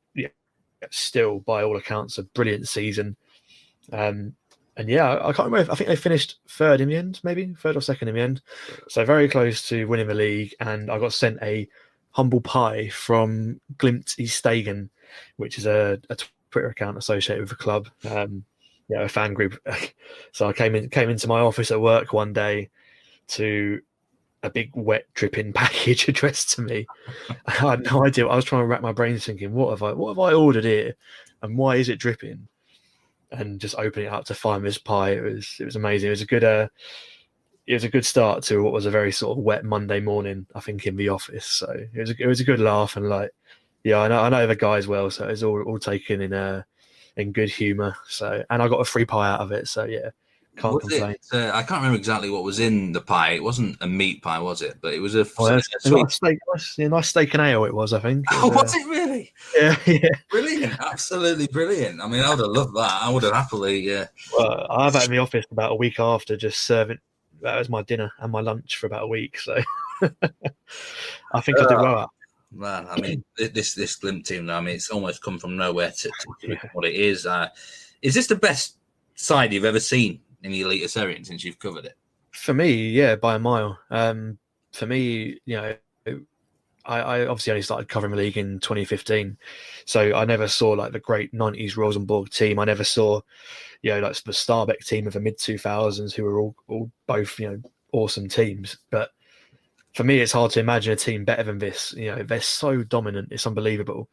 still by all accounts a brilliant season. I can't remember. I think they finished third in the end, maybe third or second in the end. So very close to winning the league. And I got sent a humble pie from Glimt Stegen, which is a Twitter account associated with the club, a fan group. So I came into my office at work one day to a big wet dripping package addressed to me. I had no idea. I was trying to rack my brains thinking, what have I ordered here, and why is it dripping? And just opening it up to find this pie, it was amazing. It was a good start to what was a very sort of wet Monday morning, I think, in the office. So it was a good laugh, and I know the guys well, so it was all taken in good humour. So, and I got a free pie out of it. So can't complain. I can't remember exactly what was in the pie. It wasn't a meat pie, was it? But it was a nice steak and ale. It was, I think. Was it really? Yeah. Brilliant, absolutely brilliant. I mean, I would have loved that. I would have happily. Well, I have that in the office about a week after, just serving. That was my dinner and my lunch for about a week. So I think I did well. Man, I mean, this Glimt team now, I mean, it's almost come from nowhere to what it is. Is this the best side you've ever seen in the Eliteserien since you've covered it? For me, yeah, by a mile. For me, I obviously only started covering the league in 2015, so I never saw like the great 90s Rosenborg team. I never saw, like the Starbeck team of the mid 2000s, who were all both, awesome teams. But for me, it's hard to imagine a team better than this. They're so dominant; it's unbelievable.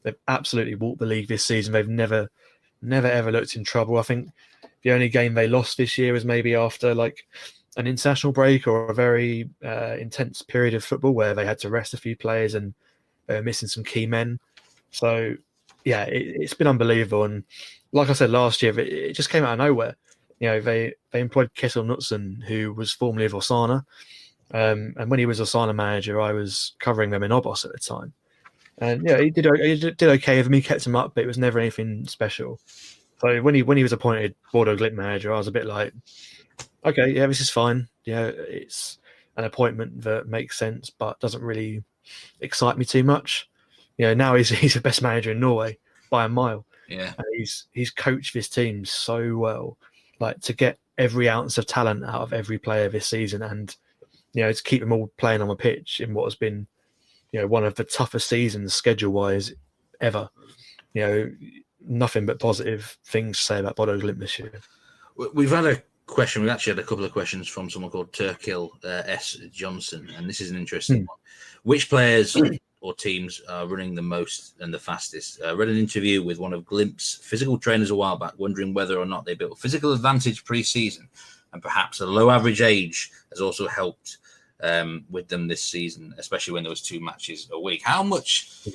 They've absolutely walked the league this season. They've never ever looked in trouble. I think the only game they lost this year was maybe after like an international break or a very intense period of football where they had to rest a few players and they were missing some key men. So, yeah, it's been unbelievable. And like I said last year, it just came out of nowhere. They employed Kjetil Knutsen, who was formerly of Osana. And when he was Osana manager, I was covering them in OBOS at the time. And he did okay with me, kept him up, but it was never anything special. So when he was appointed Bodø Glimt manager, I was a bit like, okay, yeah, this is fine. It's an appointment that makes sense, but doesn't really excite me too much. Now he's the best manager in Norway by a mile. Yeah, and he's coached this team so well, like to get every ounce of talent out of every player this season, and to keep them all playing on the pitch in what has been, one of the toughest seasons schedule-wise ever. Nothing but positive things to say about Bodø Glimt this year. We've had a question. We've actually had a couple of questions from someone called Turkill S. Johnson, and this is an interesting one. Which players or teams are running the most and the fastest? I read an interview with one of Glimt's physical trainers a while back, wondering whether or not they built physical advantage pre-season, and perhaps a low average age has also helped with them this season, especially when there was 2 matches a week. How much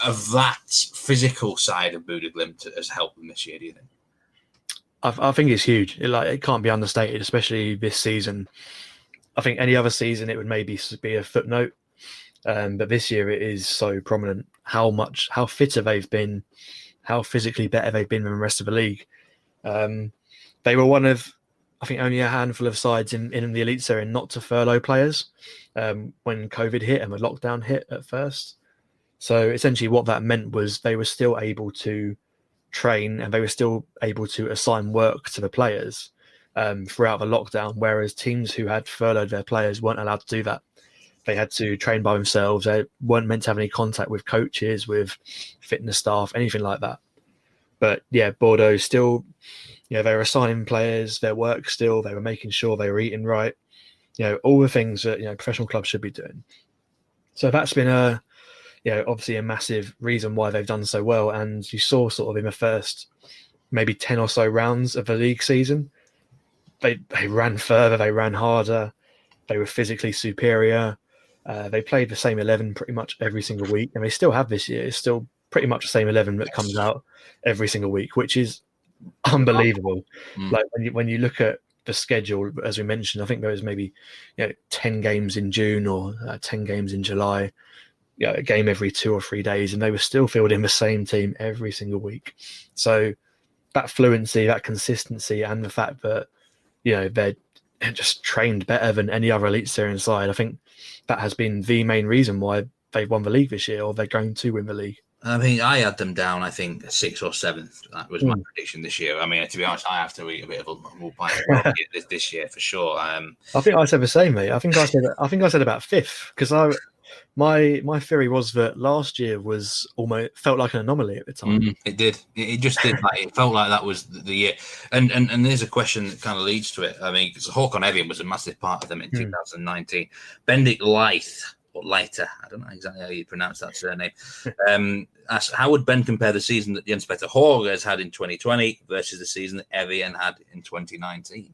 of that physical side of Bodø Glimt has helped them this year, do you think? I think it's huge. It can't be understated, especially this season. I think any other season it would maybe be a footnote, but this year it is so prominent. How fitter they've been, how physically better they've been than the rest of the league. They were one of, I think, only a handful of sides in the Eliteserien not to furlough players when COVID hit and the lockdown hit at first. So essentially what that meant was they were still able to train and they were still able to assign work to the players throughout the lockdown, whereas teams who had furloughed their players weren't allowed to do that. They had to train by themselves. They weren't meant to have any contact with coaches, with fitness staff, anything like that. But yeah, Bordeaux still, they were assigning players their work still. They were making sure they were eating right. All the things that professional clubs should be doing. So that's been obviously a massive reason why they've done so well. And you saw sort of in the first maybe 10 or so rounds of the league season, they ran further, they ran harder, they were physically superior. They played the same 11 pretty much every single week, and they still have this year. It's still pretty much the same 11 that comes out every single week, which is unbelievable. Like when you look at the schedule, as we mentioned, I think there was maybe 10 games in June or 10 games in July. A game every 2 or 3 days, and they were still fielding the same team every single week. So that fluency, that consistency, and the fact that they're just trained better than any other Eliteserien side, I think that has been the main reason why they've won the league this year, or they're going to win the league. I mean, I had them down, I think, 6th or 7th. That was my prediction this year. I mean, to be honest, I have to eat a bit of a more pint this year for sure. I think I said the same, mate. I think I said about 5th, because my theory was that last year was almost felt like an anomaly at the time. It did. It just did. It felt like that was the year. And there's a question that kind of leads to it. I mean, because Håkon Evjen was a massive part of them in 2019. Bendik Leith, or Leiter, I don't know exactly how you pronounce that surname. Asked, how would Ben compare the season that Jens Petter Hauge has had in 2020 versus the season that Evjen had in 2019?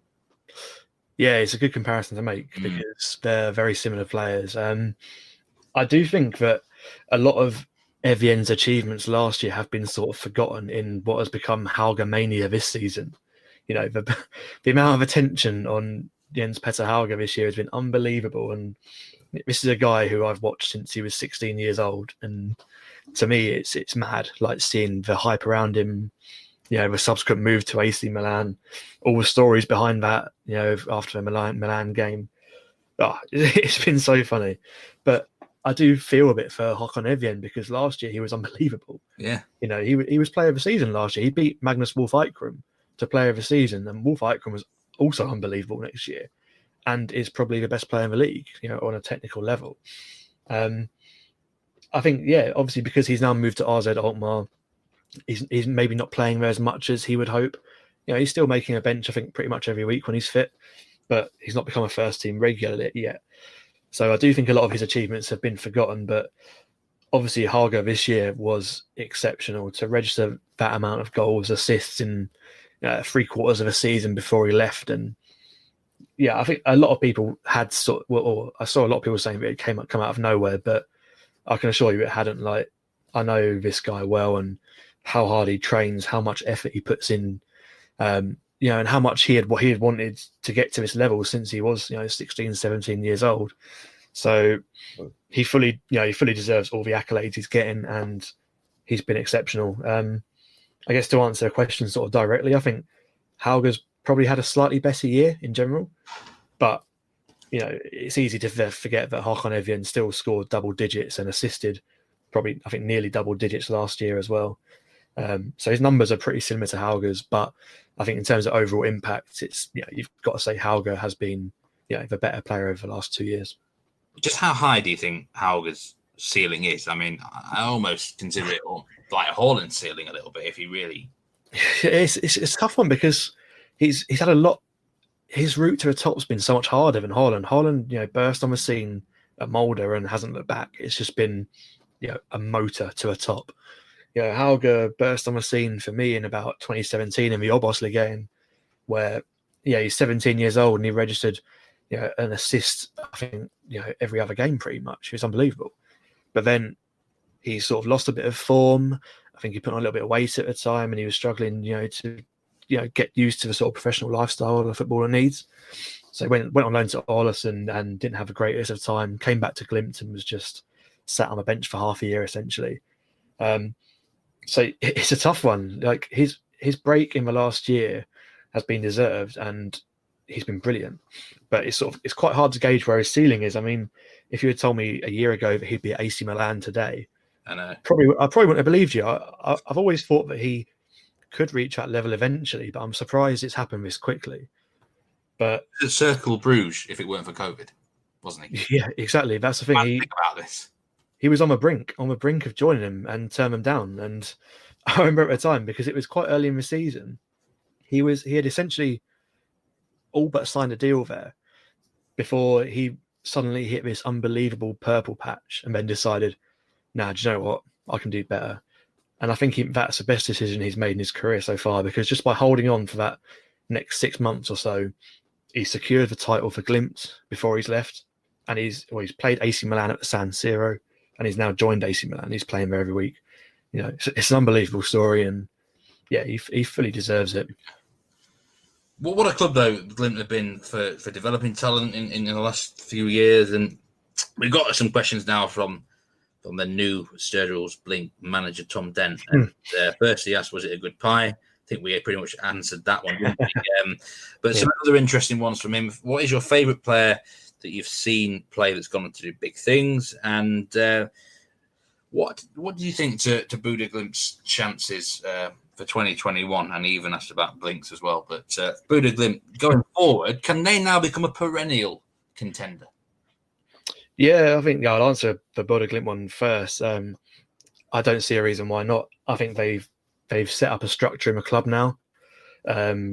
Yeah, it's a good comparison to make because they're very similar players. I do think that a lot of Evjen's achievements last year have been sort of forgotten in what has become Hauge mania this season. The amount of attention on Jens Petter Hauge this year has been unbelievable. And this is a guy who I've watched since he was 16 years old. And to me, it's mad, like seeing the hype around him, the subsequent move to AC Milan, all the stories behind that, after the Milan game. It's been so funny. But I do feel a bit for Håkon Evjen because last year he was unbelievable. Yeah. He was player of the season last year. He beat Magnus Wolff Eikrem to player of the season, and Wolff Eikrem was also unbelievable next year, and is probably the best player in the league, on a technical level. I think, obviously because he's now moved to RZ Alkmaar, he's maybe not playing there as much as he would hope. He's still making a bench, I think, pretty much every week when he's fit, but he's not become a first team regular yet. So I do think a lot of his achievements have been forgotten, but obviously Haga this year was exceptional to register that amount of goals, assists in 3/4 of a season before he left. And I think a lot of people had I saw a lot of people saying that it come out of nowhere, but I can assure you it hadn't. Like, I know this guy well and how hard he trains, how much effort he puts in, and how much he had wanted to get to this level since he was 16, 17 years old. So he fully deserves all the accolades he's getting, and he's been exceptional. I guess to answer a question sort of directly, I think Hauger's probably had a slightly better year in general, but it's easy to forget that Hakan Evjen still scored double digits and assisted probably, I think, nearly double digits last year as well. So his numbers are pretty similar to Hauger's, but I think in terms of overall impact, it's you've got to say Hauger has been the better player over the last 2 years. Just how high do you think Hauger's ceiling is? I mean, I almost consider it like Haaland's ceiling a little bit. If he really, it's a tough one because he's had a lot. His route to the top's been so much harder than Haaland. Haaland, burst on the scene at Molde and hasn't looked back. It's just been, a motor to a top. Hauger burst on the scene for me in about 2017 in the OBOS Ligaen, where, he's 17 years old and he registered, an assist, I think, every other game pretty much. It was unbelievable. But then he sort of lost a bit of form. I think he put on a little bit of weight at the time and he was struggling, to get used to the sort of professional lifestyle a footballer needs. So he went on loan to Aarhus and didn't have the greatest of time, came back to Glimt and was just sat on the bench for half a year, essentially. So it's a tough one. Like his break in the last year has been deserved and he's been brilliant. But it's quite hard to gauge where his ceiling is. I mean, if you had told me a year ago that he'd be at AC Milan today, I probably wouldn't have believed you. I've always thought that he could reach that level eventually, but I'm surprised it's happened this quickly. But it's Circle Bruges if it weren't for COVID, wasn't he? Yeah, exactly. That's the thing. Think about this. He was on the brink of joining him and turn them down. And I remember at the time, because it was quite early in the season, he had essentially all but signed a deal there before he suddenly hit this unbelievable purple patch and then decided, nah, do you know what? I can do better. And I think that's the best decision he's made in his career so far, because just by holding on for that next 6 months or so, he secured the title for Glimt before he's left. And he's played AC Milan at the San Siro, and he's now joined AC Milan. He's playing there every week. It's an unbelievable story, and he fully deserves it. What a club, though, Glimt have been for developing talent in the last few years. And we've got some questions now from the new Sturgels Blink manager, Tom Dent. And first he asked, was it a good pie? I think we pretty much answered that one, didn't we? But some other interesting ones from him. What is your favourite player that you've seen play that's gone on to do big things? And what do you think to Bodø Glimt's chances for 2021? And he even asked about Blinks as well. But Bodø Glimt, going forward, can they now become a perennial contender? Yeah, I think I'll answer the Bodø Glimt one first. I don't see a reason why not. I think they've set up a structure in the club now,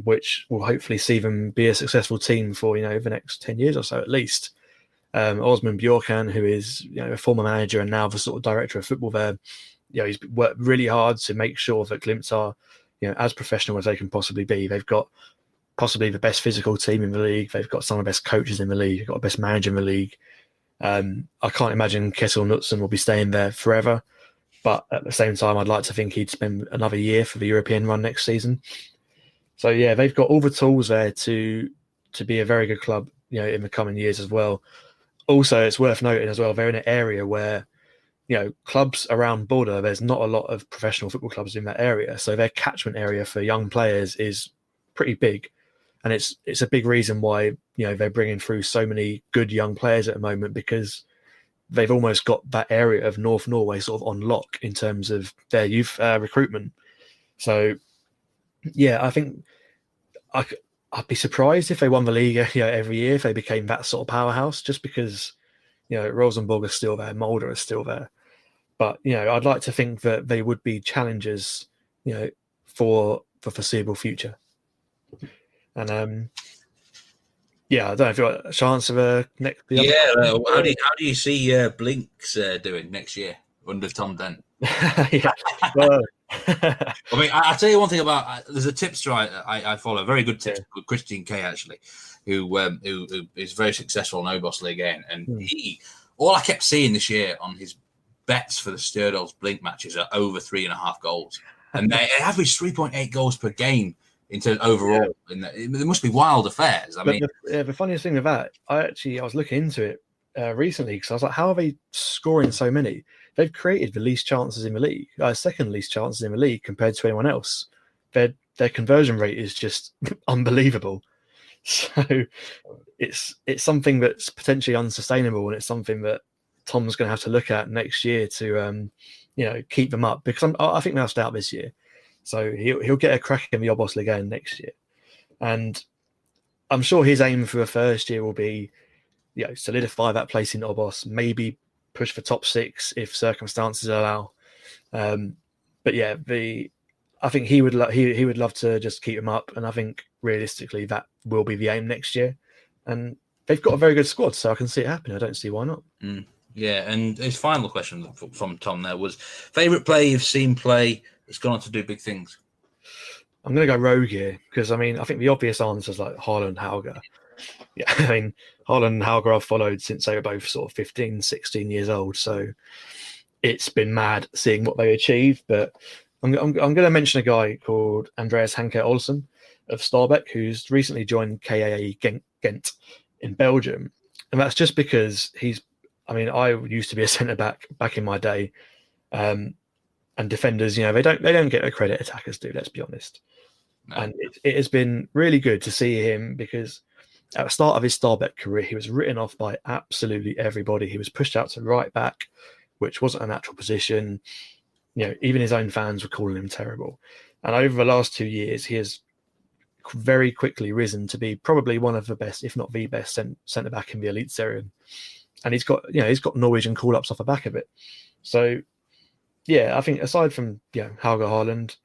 which will hopefully see them be a successful team for the next 10 years or so at least. Osman Bjorkan, who is a former manager and now the sort of director of football there, he's worked really hard to make sure that Glimt are as professional as they can possibly be. They've got possibly the best physical team in the league. They've got some of the best coaches in the league. They've got the best manager in the league. I can't imagine Kessel Knutsen will be staying there forever, but at the same time, I'd like to think he'd spend another year for the European run next season. So they've got all the tools there to be a very good club, in the coming years as well. Also, it's worth noting as well, they're in an area where, clubs around Bodø, there's not a lot of professional football clubs in that area. So their catchment area for young players is pretty big. And it's a big reason why, they're bringing through so many good young players at the moment, because they've almost got that area of North Norway sort of on lock in terms of their youth recruitment. So, I think I'd be surprised if they won the league, every year, if they became that sort of powerhouse, just because, Rosenborg is still there, Mulder is still there. But, I'd like to think that they would be challengers, for the foreseeable future. And, I don't know if you've got a chance of a next. How do you see Blinks doing next year under Tom Dent? Yeah. Well, I mean, I'll tell you one thing about. There's a tipster I follow, very good tipster, Christian K actually, who is very successful on OBOS Ligaen, and all I kept seeing this year on his bets for the Sturdals Blink matches are over 3.5 goals, and they average 3.8 goals per game into overall. Yeah. There must be wild affairs. I mean, the funniest thing with that, I was looking into it recently because I was like, how are they scoring so many? They've created the least chances in the league, second least chances in the league compared to anyone else. Their conversion rate is just unbelievable. So it's something that's potentially unsustainable, and it's something that Tom's going to have to look at next year to keep them up, because I think they'll stay out this year. So he'll get a crack in the OBOS Ligaen next year, and I'm sure his aim for the first year will be, solidify that place in OBOS, maybe push for top 6 if circumstances allow. But yeah, I think he would love to just keep them up, and I think realistically that will be the aim next year. And they've got a very good squad, so I can see it happening. I don't see why not. Yeah, and his final question from Tom there was, favourite player you've seen play that's gone on to do big things? I'm going to go rogue here, because I think the obvious answer is like Haaland, Hauger. Yeah, Haaland and Hauger I've followed since they were both sort of 15, 16 years old. So it's been mad seeing what they achieve. But I'm going to mention a guy called Andreas Hanke Olsen of Stabæk, who's recently joined KAE Ghent in Belgium. And that's just because I used to be a centre-back back in my day. And defenders, they don't get the credit attackers do, let's be honest. No. And it has been really good to see him, because at the start of his Stabæk career, he was written off by absolutely everybody. He was pushed out to right back, which wasn't a natural position. Even his own fans were calling him terrible. And over the last 2 years, he has very quickly risen to be probably one of the best, if not the best, centre back in the Eliteserien. And he's got Norwegian call-ups off the back of it. So, yeah, I think aside from Hauger Haaland,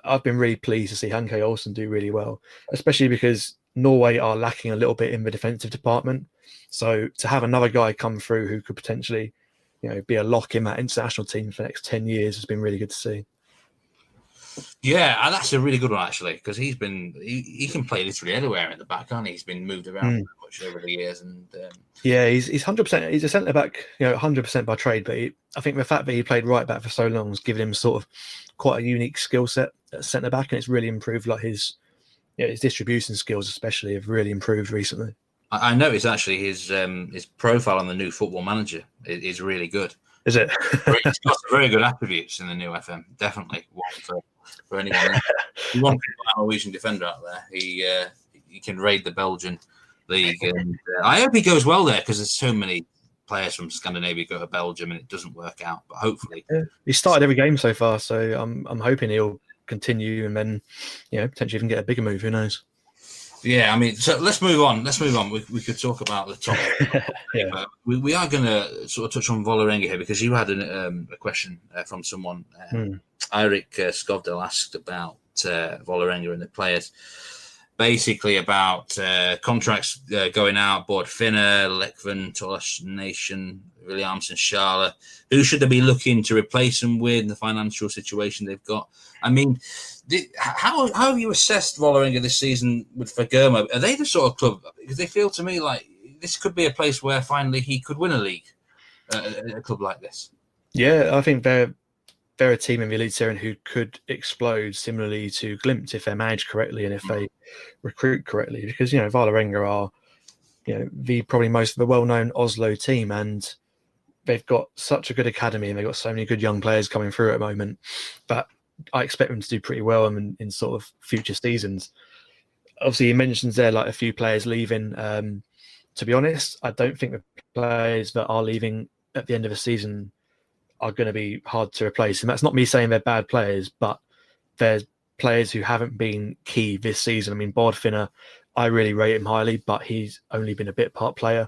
I've been really pleased to see Hanke Olsen do really well, especially because Norway are lacking a little bit in the defensive department. So to have another guy come through who could potentially, be a lock in that international team for the next 10 years has been really good to see. Yeah, and that's a really good one actually, because he can play literally anywhere in the back, can't he? He's been moved around much over the years, and he's 100%. He's a centre back, 100% by trade. But I think the fact that he played right back for so long has given him sort of quite a unique skill set at centre back, and it's really improved. Like his distribution skills, especially, have really improved recently. I noticed actually his profile on the new Football Manager is really good. Is it? It's got some very good attributes in the new FM. Definitely one for anyone. You want a Norwegian defender out there. He can raid the Belgian league, and I hope he goes well there, because there's so many players from Scandinavia go to Belgium and it doesn't work out. But hopefully, he started every game so far, so I'm hoping he'll continue, and then potentially even get a bigger move. Who knows? Yeah, so let's move on. We could talk about the top. Yeah. We are going to sort of touch on Vålerenga here, because you had a question from someone. Eirik Skovdal asked about Vålerenga and the players, basically about contracts going out. Bård Finner, Lekven, Tolas Nation, Williamson, Schala. Who should they be looking to replace them with in the financial situation they've got? How have you assessed Vålerenga this season with Fagermo? Are they the sort of club, because they feel to me like this could be a place where finally he could win a league, a club like this? Yeah, I think they're a team in the Eliteserien who could explode similarly to Glimt if they're managed correctly and if they recruit correctly, because Vålerenga are the probably most of the well-known Oslo team, and they've got such a good academy and they've got so many good young players coming through at the moment that I expect them to do pretty well in sort of future seasons. Obviously, he mentions there like a few players leaving. To be honest, I don't think the players that are leaving at the end of the season are going to be hard to replace. And that's not me saying they're bad players, but they're players who haven't been key this season. I mean, Bardfinner, I really rate him highly, but he's only been a bit part player.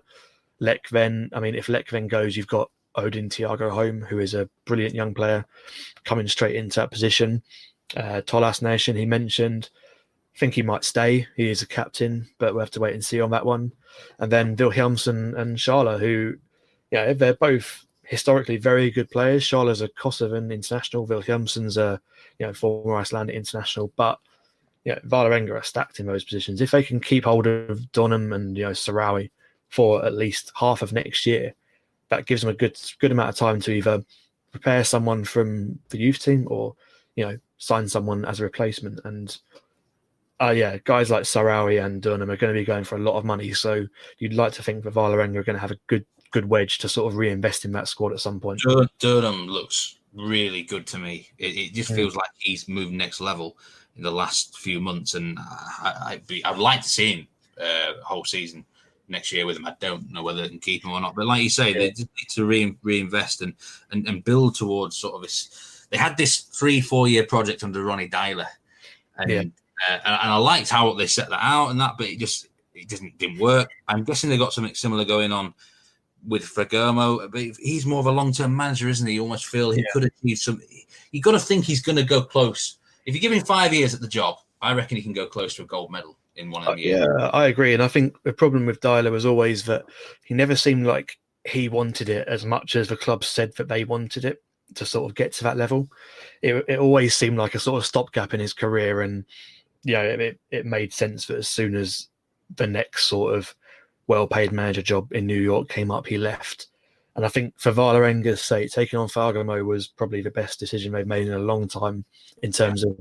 Lekven, I mean, if Lekven goes, you've got Odin Tiago home, who is a brilliant young player coming straight into that position. Tolas Nation, he mentioned. I think he might stay. He is a captain, but we'll have to wait and see on that one. And then Wilhelmsen and Schala, who, they're both historically very good players. Schala's a Kosovan international. Wilhelmsen's a former Icelandic international. But Vålerenga are stacked in those positions. If they can keep hold of Donham and Sarawi for at least half of next year, that gives them a good amount of time to either prepare someone from the youth team or sign someone as a replacement. And guys like Sarawi and Donham are going to be going for a lot of money. So you'd like to think that Vålerenga are going to have a good wedge to sort of reinvest in that squad at some point. Donham looks really good to me. It just feels like he's moved next level in the last few months, and I'd like to see him whole season next year with him. I don't know whether they can keep him or not, but like you say, they just need to reinvest and build towards sort of this. They had this 3-4 year project under Ronnie Dyler, and I liked how they set that out and that, but it didn't work. I'm guessing they got something similar going on with Fagermo, but he's more of a long-term manager, isn't he? You almost feel he could achieve something. You got to think he's going to go close. If you give him 5 years at the job, I reckon he can go close to a gold medal in one of the years. Yeah, I agree. And I think the problem with Dyler was always that he never seemed like he wanted it as much as the club said that they wanted it to sort of get to that level. It always seemed like a sort of stopgap in his career. And it made sense that as soon as the next sort of well-paid manager job in New York came up, he left. And I think for Vålerenga's sake, taking on Fagermo was probably the best decision they've made in a long time in terms of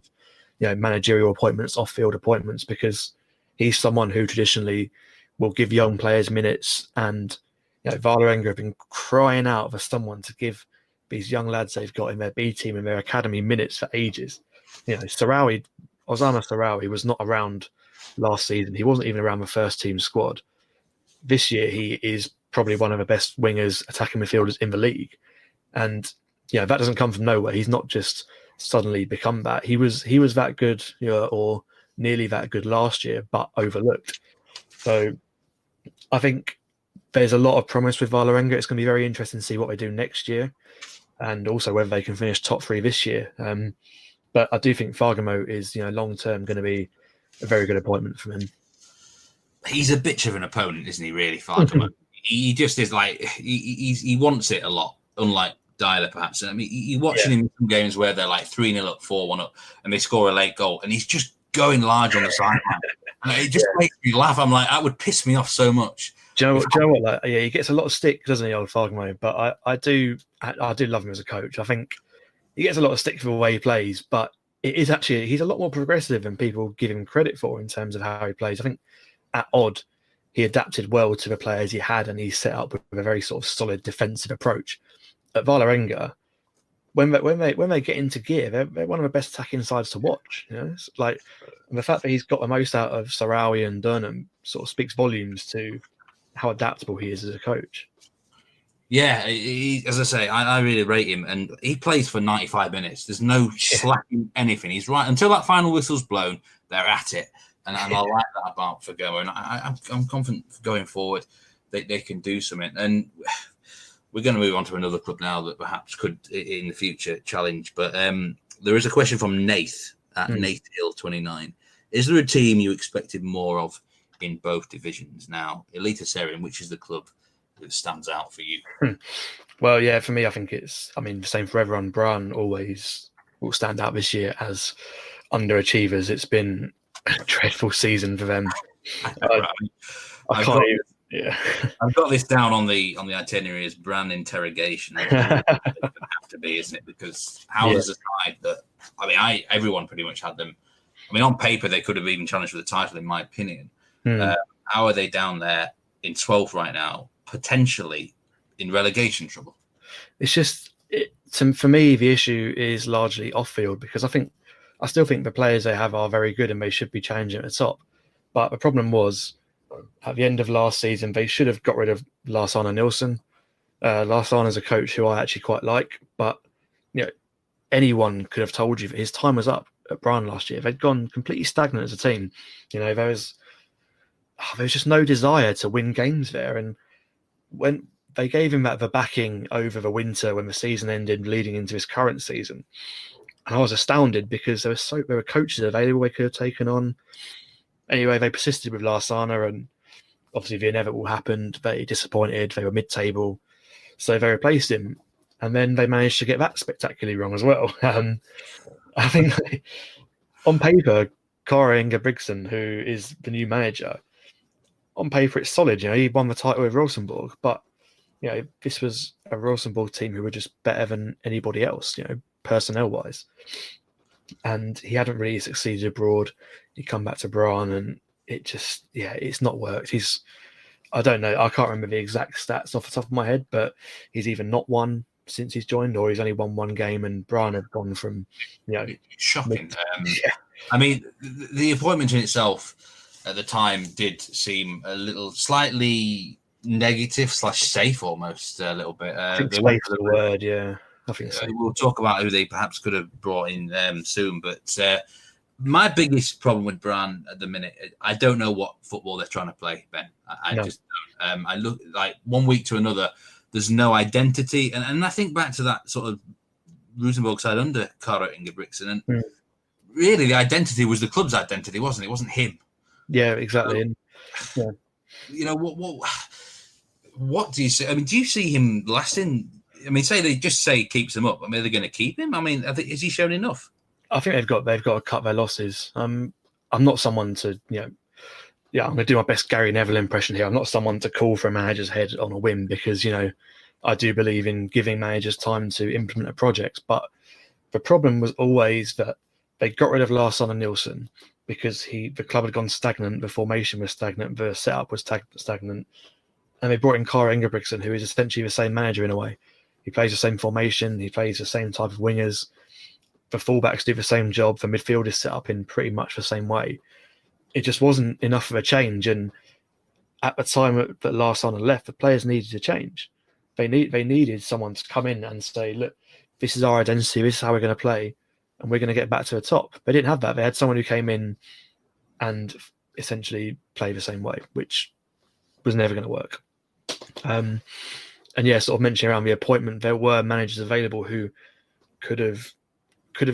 managerial appointments, off-field appointments, because he's someone who traditionally will give young players minutes. And Vålerenga have been crying out for someone to give these young lads they've got in their B team and their academy minutes for ages. Osama Sarawi was not around last season. He wasn't even around the first team squad. This year, he is probably one of the best wingers, attacking midfielders in the league. And that doesn't come from nowhere. He's not just suddenly become that. He was that good, or nearly that good last year, but overlooked. So I think there's a lot of promise with Vålerenga. It's going to be very interesting to see what they do next year, and also whether they can finish top 3 this year. But I do think Fagermo is, long term going to be a very good appointment for him. He's a bitch of an opponent, isn't he? Really, Fagermo. He just is like he wants it a lot, unlike Dyler perhaps. I mean, you're watching him in some games where they're like 3-0 up, 4-1 up, and they score a late goal, and he's just going large on the sideline. And it just makes me laugh. I'm like, that would piss me off so much. Do you know what? Like, he gets a lot of stick, doesn't he, old Fagermo? But I do love him as a coach. I think he gets a lot of stick for the way he plays, but it is actually he's a lot more progressive than people give him credit for in terms of how he plays. I think at Odd, he adapted well to the players he had, and he set up with a very sort of solid defensive approach. At Vålerenga, when they get into gear, they're one of the best attacking sides to watch. It's like, and the fact that he's got the most out of Sarawi and Donham sort of speaks volumes to how adaptable he is as a coach. Yeah, as I say, I really rate him, and he plays for 95 minutes. There's no slacking anything. He's right until that final whistle's blown. They're at it, and I like that about Fagermo. And I'm confident going forward they can do something. And we're going to move on to another club now that perhaps could in the future challenge. But there is a question from Nath at Nath Hill 29. Is there a team you expected more of in both divisions now? Eliteserien, which is the club that stands out for you? Well, yeah, for me, I think the same for everyone. Brann always will stand out this year as underachievers. It's been a dreadful season for them. I've got this down on the itinerary as Brann interrogation. It's going to have to be, isn't it? Because how does a side that everyone pretty much had them. I mean, on paper they could have even challenged for the title, in my opinion. How are they down there in 12th right now, potentially in relegation trouble? It's just for me, the issue is largely off-field, because I still think the players they have are very good and they should be challenging at the top. But the problem was, at the end of last season, they should have got rid of Lars Arne Nilsson. Lars Arne is a coach who I actually quite like, but anyone could have told you that his time was up at Brann last year. They'd gone completely stagnant as a team. There was just no desire to win games there. And when they gave him the backing over the winter when the season ended, leading into his current season, and I was astounded because there were coaches available they could have taken on. Anyway, they persisted with Larsana, and obviously the inevitable happened. They disappointed. They were mid-table, so they replaced him, and then they managed to get that spectacularly wrong as well. I think on paper, Kåre Ingebrigtsen, who is the new manager, on paper it's solid. He won the title with Rosenborg, but this was a Rosenborg team who were just better than anybody else, personnel-wise. And he hadn't really succeeded abroad. He come back to Brann, and it just, it's not worked. I don't know, I can't remember the exact stats off the top of my head, but he's either not won since he's joined, or he's only won one game, and Brann have gone from, shocking. I mean, the appointment in itself at the time did seem a little slightly negative / safe almost a little bit. I think safe is the word, yeah. I think so. We'll talk about who they perhaps could have brought in soon, but my biggest problem with Brann at the minute, I don't know what football they're trying to play, Ben. I just don't. I look like one week to another, there's no identity, and I think back to that sort of Rosenborg side under Kåre Ingebrigtsen, and really the identity was the club's identity, wasn't it? It wasn't him. Yeah, exactly. What do you see? I mean, do you see him lasting? I mean, say he keeps them up. I mean, are they going to keep him? I mean, is he shown enough? I think they've got to cut their losses. I'm not someone to, I'm going to do my best Gary Neville impression here. I'm not someone to call for a manager's head on a whim because, I do believe in giving managers time to implement a project. But the problem was always that they got rid of Lars-Arne Nielsen because the club had gone stagnant, the formation was stagnant, the setup was stagnant. And they brought in Kåre Ingebrigtsen, who is essentially the same manager in a way. He plays the same formation. He plays the same type of wingers. The fullbacks do the same job. The midfield is set up in pretty much the same way. It just wasn't enough of a change. And at the time that Lars-Arne left, the players needed to change. They needed someone to come in and say, look, this is our identity. This is how we're going to play. And we're going to get back to the top. They didn't have that. They had someone who came in and essentially play the same way, which was never going to work. Sort of mentioning around the appointment, there were managers available who could have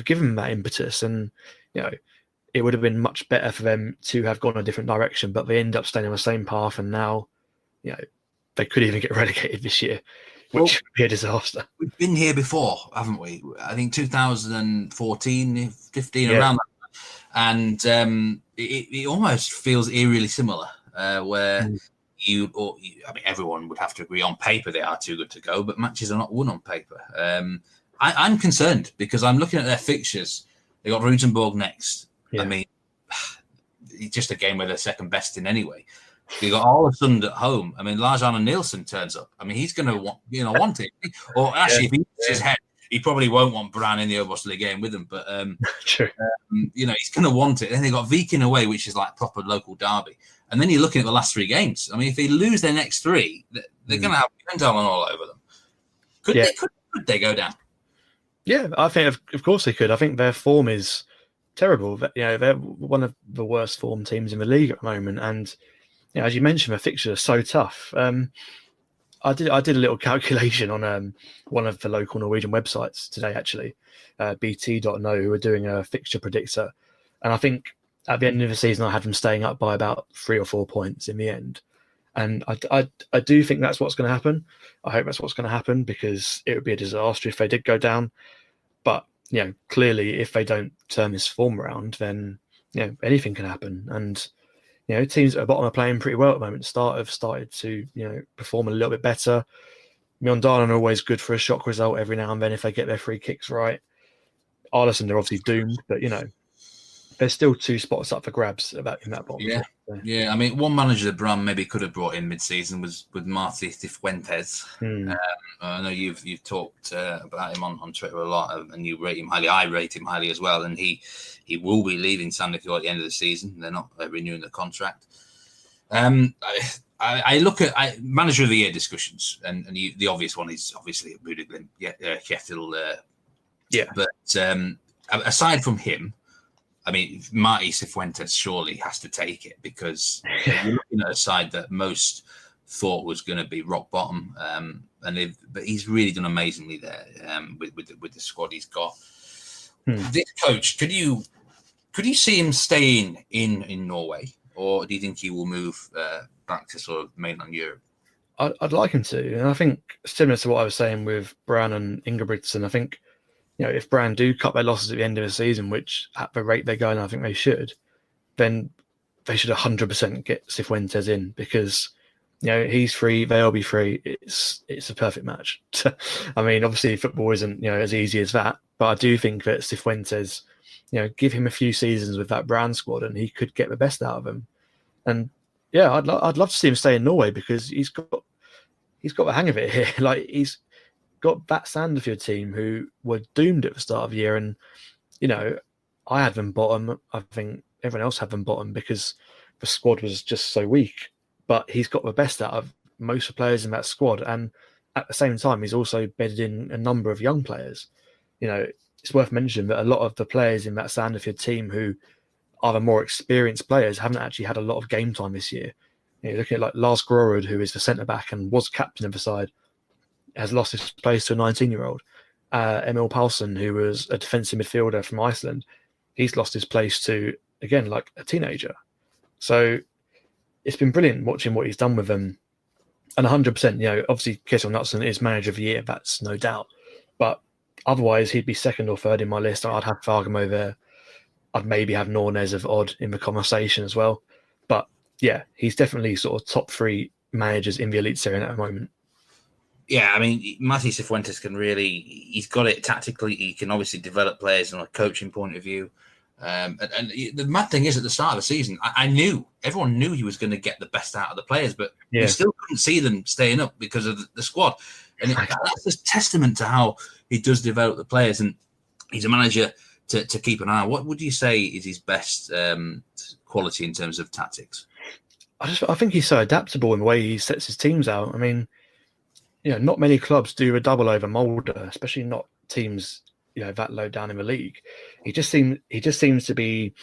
given that impetus, and it would have been much better for them to have gone a different direction. But they end up staying on the same path, and now they could even get relegated this year, which would be a disaster. We've been here before, haven't we? I think 2014, 15, around that, and it almost feels eerily similar, where. Everyone would have to agree on paper they are too good to go, but matches are not won on paper. I'm concerned because I'm looking at their fixtures. They got Rosenborg next. Yeah. I mean, it's just a game where they're second best in anyway. You got Ålesund at home. I mean, Lars-Arne Nielsen turns up. I mean, he's going to want it. Or actually, if he puts his head, he probably won't want Brann in the OBOS Ligaen with him. But sure. He's going to want it. Then they got Viking away, which is like proper local derby. And then you're looking at the last 3 games. I mean, if they lose their next 3, they're going to have Pendalen all over them. Could they go down? Yeah, I think of course they could. I think their form is terrible. They're one of the worst form teams in the league at the moment. And as you mentioned, the fixtures are so tough. I did a little calculation on one of the local Norwegian websites today, actually, bt.no, who were doing a fixture predictor. And I think at the end of the season, I had them staying up by about 3 or 4 points in the end. And I do think that's what's going to happen. I hope that's what's going to happen because it would be a disaster if they did go down. But, clearly if they don't turn this form around, then, anything can happen. And, teams at the bottom are playing pretty well at the moment. Have started to, perform a little bit better. Mjøndalen are always good for a shock result every now and then if they get their free kicks right. Ålesund are obviously doomed, but, there's still 2 spots up for grabs in that box. Yeah. I mean, one manager that Brann maybe could have brought in mid-season was with Martí Cifuentes. I know you've talked about him on Twitter a lot, and you rate him highly. I rate him highly as well, and he will be leaving Sandefjord at the end of the season. They're not renewing the contract. I look at manager of the year discussions, and the obvious one is obviously Bodø, Glimt, Kjetil. But aside from him. I mean, Martí Cifuentes surely has to take it, because you're looking at a side that most thought was going to be rock bottom, but he's really done amazingly there with the squad he's got. This coach, could you see him staying in Norway, or do you think he will move back to sort of mainland Europe? I'd like him to, and I think similar to what I was saying with Brann and Ingebrigtsen, I think, if Brann do cut their losses at the end of the season, which at the rate they're going, I think they should, then they should 100% get Cifuentes in, because he's free, they'll be free. It's a perfect match. I mean, obviously football isn't as easy as that, but I do think that Cifuentes, give him a few seasons with that Brann squad, and he could get the best out of him. And yeah, I'd love to see him stay in Norway, because he's got the hang of it here. Like, he's got that Sandefjord team who were doomed at the start of the year, and I had them bottom. I think everyone else had them bottom because the squad was just so weak. But he's got the best out of most of the players in that squad, and at the same time, he's also bedded in a number of young players. It's worth mentioning that a lot of the players in that Sandefjord team who are the more experienced players haven't actually had a lot of game time this year. Looking at like Lars Lagerbäck, who is the centre back and was captain of the side, has lost his place to a 19-year-old. Emil Paulsen, who was a defensive midfielder from Iceland, he's lost his place to, again, like a teenager. So it's been brilliant watching what he's done with them. And 100%, obviously Kjetil Knutsen is manager of the year, that's no doubt. But otherwise, he'd be second or third in my list. I'd have Fagermo there. I'd maybe have Nornes of Odd in the conversation as well. But yeah, he's definitely sort of top 3 managers in the Eliteserien at the moment. Yeah, I mean, Martí Cifuentes he's got it tactically. He can obviously develop players from a coaching point of view. And the mad thing is, at the start of the season, everyone knew he was going to get the best out of the players, but we still couldn't see them staying up because of the squad. And that's a testament to how he does develop the players, and he's a manager to keep an eye on. What would you say is his best quality in terms of tactics? I think he's so adaptable in the way he sets his teams out. I mean, not many clubs do a double over Molde, especially not teams that low down in the league. He just seems to be,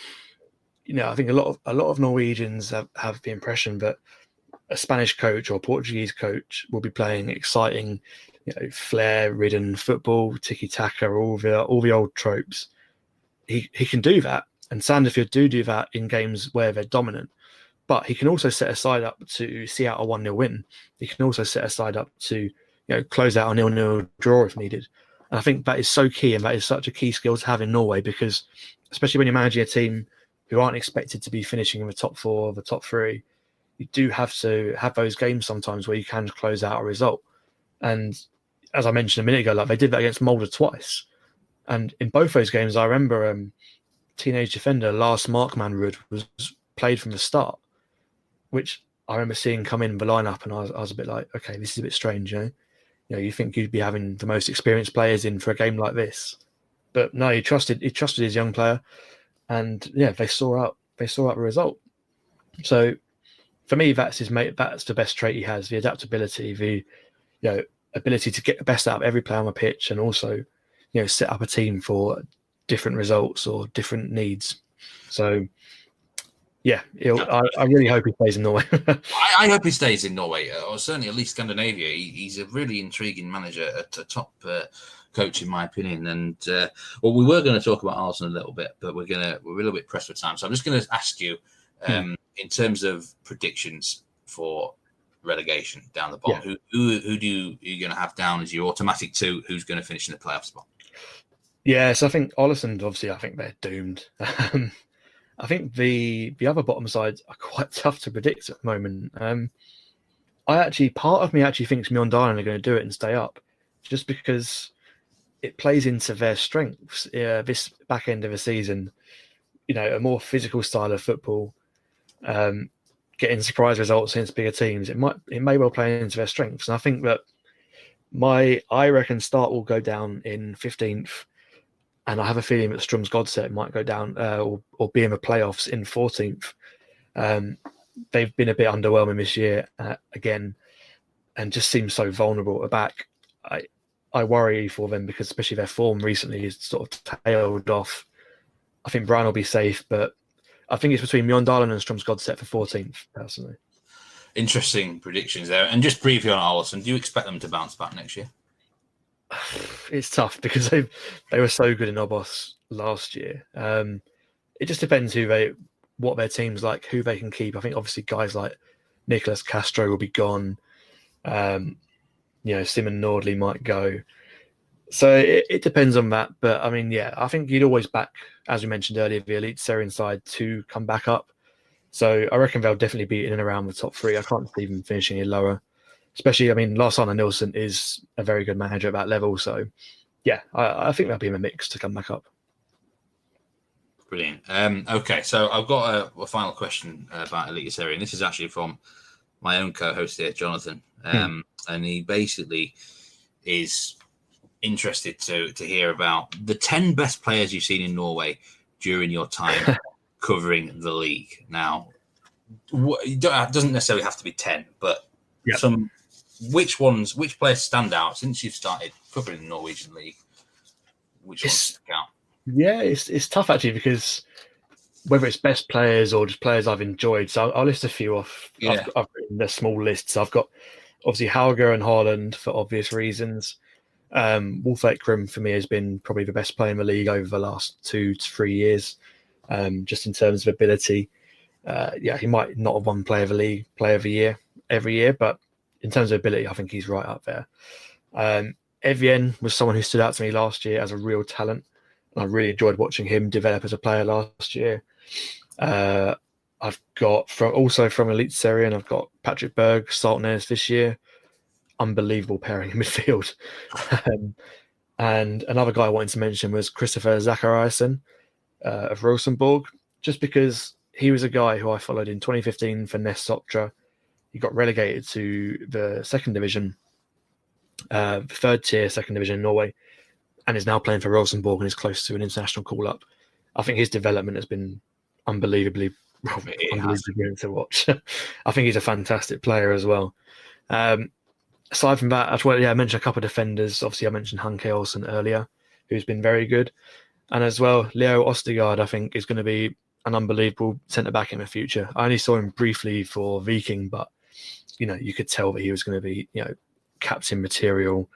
I think a lot of Norwegians have the impression that a Spanish coach or Portuguese coach will be playing exciting, flair-ridden football, tiki-taka, all the old tropes. He can do that, and Sandefjord do that in games where they're dominant. But he can also set a side up to see out a 1-0 win. He can also set a side up to close out a 0-0 draw if needed. And I think that is so key, and that is such a key skill to have in Norway, because especially when you're managing a team who aren't expected to be finishing in the top 4 or the top 3, you do have to have those games sometimes where you can close out a result. And as I mentioned a minute ago, like they did that against Molde twice. And in both those games, I remember teenage defender Lars Markmanrud was played from the start, which I remember seeing come in the lineup, and I was a bit like, okay, this is a bit strange, you think you'd be having the most experienced players in for a game like this, but no, he trusted his young player, and yeah, they saw out the result. So for me, that's the best trait he has: the adaptability, the ability to get the best out of every player on the pitch, and also set up a team for different results or different needs. So yeah, I really hope he stays in Norway. I hope he stays in Norway, or certainly at least Scandinavia. He's a really intriguing manager, a top coach in my opinion. And we were going to talk about Arsenal a little bit, but we're a little bit pressed for time. So I'm just going to ask you, in terms of predictions for relegation down the bottom, who do you going to have down as your automatic 2? Who's going to finish in the playoff spot? Yeah, so I think Ålesund, obviously, I think they're doomed. I think the other bottom sides are quite tough to predict at the moment. Part of me actually thinks Mjøndalen are going to do it and stay up, just because it plays into their strengths. This back end of the season, a more physical style of football, getting surprise results against bigger teams. It may well play into their strengths, and I think that I reckon Start will go down in 15th. And I have a feeling that Strøm's Godset might go down or be in the playoffs in 14th. They've been a bit underwhelming this year again, and just seem so vulnerable at back. I worry for them, because especially their form recently is sort of tailed off. I think Brann will be safe, but I think it's between Mjøndalen and Strømsgodset for 14th, personally. Interesting predictions there. And just briefly on Arsenal, do you expect them to bounce back next year? It's tough because they were so good in OBOS last year. It just depends what their team's like, who they can keep. I think obviously guys like Nicolas Castro will be gone. Simon Nordley might go. So it depends on that. But I mean, yeah, I think you'd always back, as we mentioned earlier, the Eliteserien side to come back up. So I reckon they'll definitely be in and around the top 3. I can't see them finishing any lower. Especially, I mean, Lars Arne Nilsen is a very good manager at that level. So, yeah, I think they'll be in the mix to come back up. Brilliant. Okay, so I've got a final question about Eliteserien. This is actually from my own co-host here, Jonathan. And he basically is interested to hear about the 10 best players you've seen in Norway during your time covering the league. Now, it doesn't necessarily have to be 10, but which players stand out since you've started covering the Norwegian league? Which ones stick out? Yeah, it's tough actually, because whether it's best players or just players I've enjoyed. So I'll list a few off. Yeah. I've written the small lists. I've got obviously Hauger and Haaland for obvious reasons. Wolf Ekram for me has been probably the best player in the league over the last 2 to 3 years, just in terms of ability. He might not have won player of the year every year, but in terms of ability, I think he's right up there. Evjen was someone who stood out to me last year as a real talent. I really enjoyed watching him develop as a player last year. I've got from Eliteserien, I've got Patrick Berg, Saltnes this year. Unbelievable pairing in midfield. And another guy I wanted to mention was Christopher Zachariasen of Rosenborg, just because he was a guy who I followed in 2015 for Nest Sotra. He got relegated to the second division, third tier second division in Norway, and is now playing for Rosenborg and is close to an international call-up. I think his development has been unbelievably brilliant to watch. I think he's a fantastic player as well. Aside from that, I mentioned a couple of defenders. Obviously, I mentioned Hanke Olsen earlier, who's been very good. And as well, Leo Ostergaard, I think, is going to be an unbelievable centre-back in the future. I only saw him briefly for Viking, but, you could tell that he was going to be, captain material,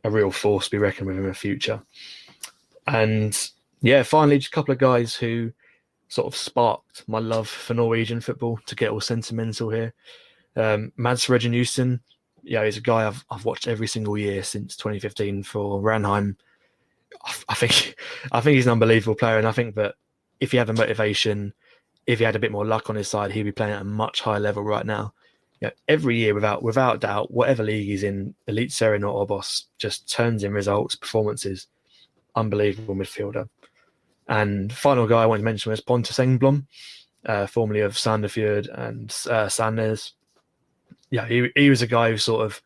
a real force to be reckoned with in the future. And, finally, just a couple of guys who sort of sparked my love for Norwegian football, to get all sentimental here. Mads Reginussen, he's a guy I've watched every single year since 2015 for Ranheim. I think he's an unbelievable player, and I think that if he had the motivation, if he had a bit more luck on his side, he'd be playing at a much higher level right now. Every year, without doubt, whatever league he's in, Eliteserien or OBOS, just turns in results, performances. Unbelievable midfielder. And final guy I want to mention was Pontus Engblom, formerly of Sandefjord and Sandnes. He was a guy who sort of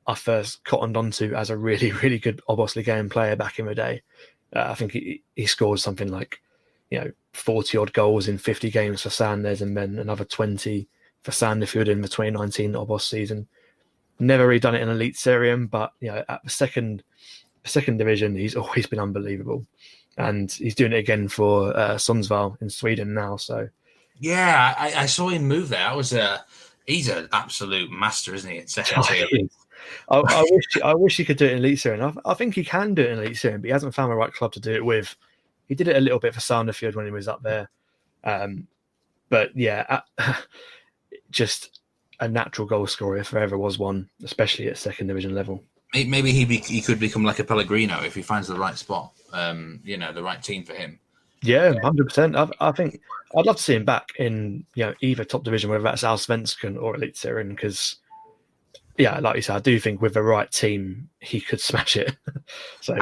I first cottoned onto as a really, really good OBOS Ligaen player back in the day. I think he scored something like 40 odd goals in 50 games for Sandnes, and then another 20 for Sandefjord in the 2019 OBOS season. Never really done it in Eliteserien, but at the second division, he's always been unbelievable, and he's doing it again for Sundsvall in Sweden now. So I saw him move there. He's an absolute master, isn't he? At second tier. I wish he could do it in Eliteserien. I think he can do it in Eliteserien, but he hasn't found the right club to do it with. He did it a little bit for Sandefjord when he was up there, just a natural goal scorer if there ever was one, especially at second division level. Maybe he could become like a Pellegrino if he finds the right spot. The right team for him. Yeah, 100%. I think I'd love to see him back in either top division, whether that's Allsvenskan or Eliteserien, because like you said, I do think with the right team he could smash it. So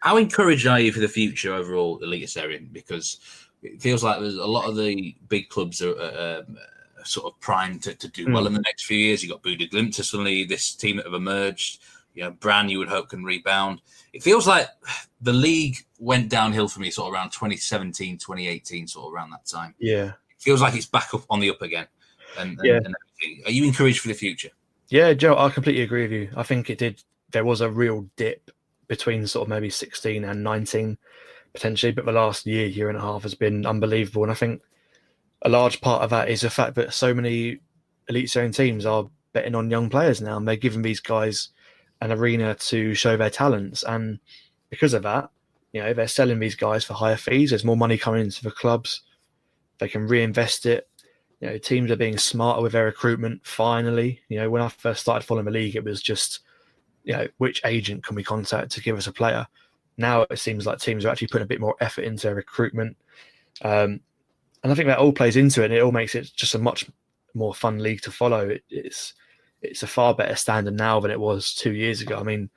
how encouraged are you for the future overall Eliteserien? Because it feels like there's a lot of the big clubs are sort of primed to do well in the next few years. You've got Bodø, Glimt, suddenly this team that have emerged. Brann, you would hope, can rebound. It feels like the league went downhill for me sort of around 2017, 2018, sort of around that time. Yeah. It feels like it's back up on the up again. And everything. Are you encouraged for the future? Yeah, Joe, I completely agree with you. I think it did. There was a real dip between sort of maybe 16 and 19. potentially, but the last year and a half has been unbelievable. And I think a large part of that is the fact that so many Eliteserien teams are betting on young players now, and they're giving these guys an arena to show their talents. And because of that, they're selling these guys for higher fees. There's more money coming into the clubs. They can reinvest it. Teams are being smarter with their recruitment. Finally, when I first started following the league, it was just, which agent can we contact to give us a player? Now it seems like teams are actually putting a bit more effort into their recruitment. And I think that all plays into it, and it all makes it just a much more fun league to follow. It's a far better standard now than it was 2 years ago. I mean,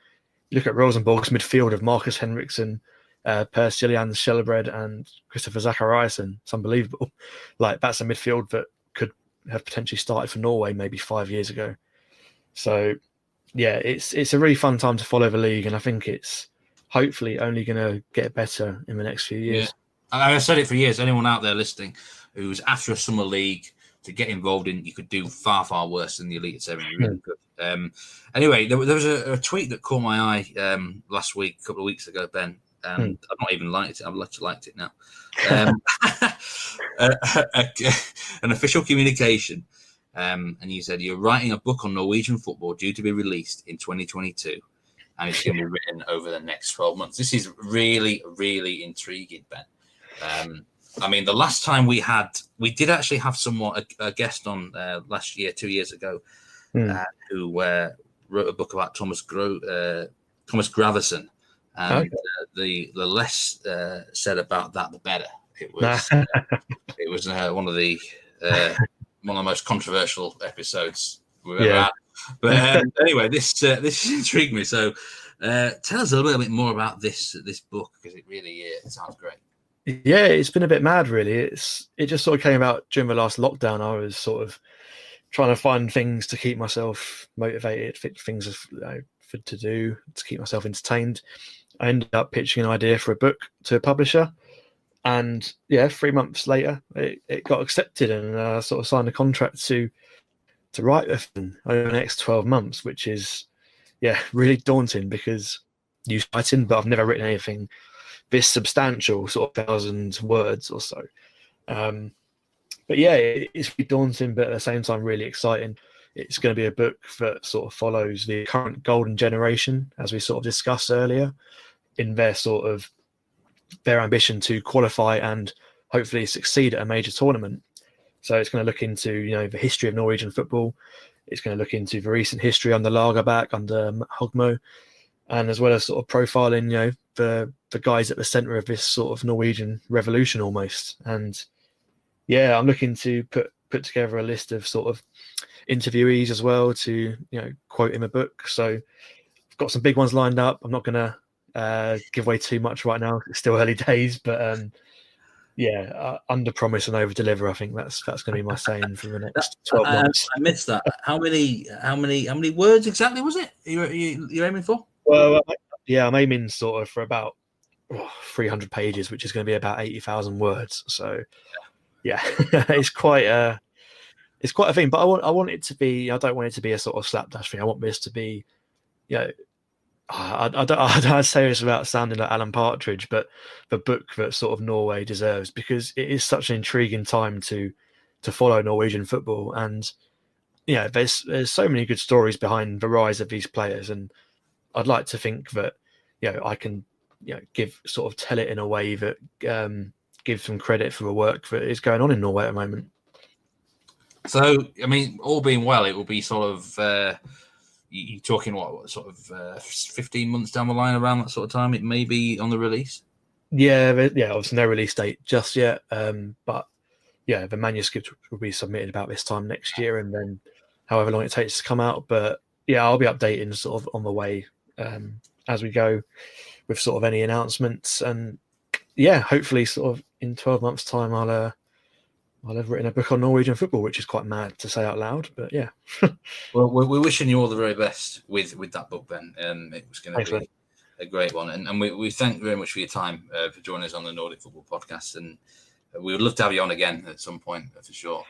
look at Rosenborg's midfield of Marcus Henriksen, Per Siljan Skjelbred, and Christopher Zachariasen. It's unbelievable. Like, that's a midfield that could have potentially started for Norway maybe 5 years ago. So, yeah, it's a really fun time to follow the league, and I think it's hopefully only going to get better in the next few years. Yeah. I've said it for years. Anyone out there listening who's after a summer league to get involved in, you could do far, far worse than the Eliteserien. Really good. Anyway, there was a tweet that caught my eye last week, a couple of weeks ago, Ben. And I've not even liked it. I've literally liked it now. An official communication. And you said, you're writing a book on Norwegian football due to be released in 2022. And it's going to be written over the next 12 months. This is really, really intriguing, Ben. I mean, the last time we did actually have someone, a guest on last year, 2 years ago, who wrote a book about Thomas Gravesen. And the less said about that, the better. It was it was one of the most controversial episodes we've ever had. But anyway, this intrigued me. So tell us a little bit more about this book, because it really sounds great. Yeah, it's been a bit mad, really. It just sort of came about during the last lockdown. I was sort of trying to find things to keep myself motivated, things to do to keep myself entertained. I ended up pitching an idea for a book to a publisher, and 3 months later, it got accepted, and I sort of signed a contract to write with them over the next 12 months, which is really daunting, because I'm used to writing, but I've never written anything this substantial, sort of 1,000 words or so. But it's really daunting, but at the same time really exciting. It's going to be a book that sort of follows the current golden generation, as we sort of discussed earlier, in their ambition to qualify and hopefully succeed at a major tournament. So it's going to look into the history of Norwegian football. It's going to look into the recent history under Lagerbäck, under Hogmo, and as well as sort of profiling the guys at the centre of this sort of Norwegian revolution almost. And I'm looking to put together a list of sort of interviewees as well to quote in the book. So I've got some big ones lined up. I'm not going to give away too much right now. It's still early days, but under promise and over deliver. I think that's going to be my saying for the next 12 months. I missed that. How many words exactly was it you're aiming for? Well, I'm aiming sort of for about 300 pages, which is going to be about 80,000 words. So it's quite a thing. But I want it to be. I don't want it to be a sort of slapdash thing. I want this to be, I'd say this without sounding like Alan Partridge, but the book that sort of Norway deserves, because it is such an intriguing time to follow Norwegian football. And there's so many good stories behind the rise of these players, and I'd like to think that I can tell it in a way that gives them credit for the work that is going on in Norway at the moment. So, I mean, all being well, it will be sort of you're talking what sort of 15 months down the line, around that sort of time it may be on the release. Obviously no release date just yet, but the manuscript will be submitted about this time next year, and then however long it takes to come out. But I'll be updating sort of on the way as we go with sort of any announcements, and hopefully sort of in 12 months time I'll have written a book on Norwegian football, which is quite mad to say out loud, but Well, we're wishing you all the very best with that book, Ben. It was going to be a great one, and we thank you very much for your time for joining us on the Nordic Football Podcast, and we would love to have you on again at some point for sure.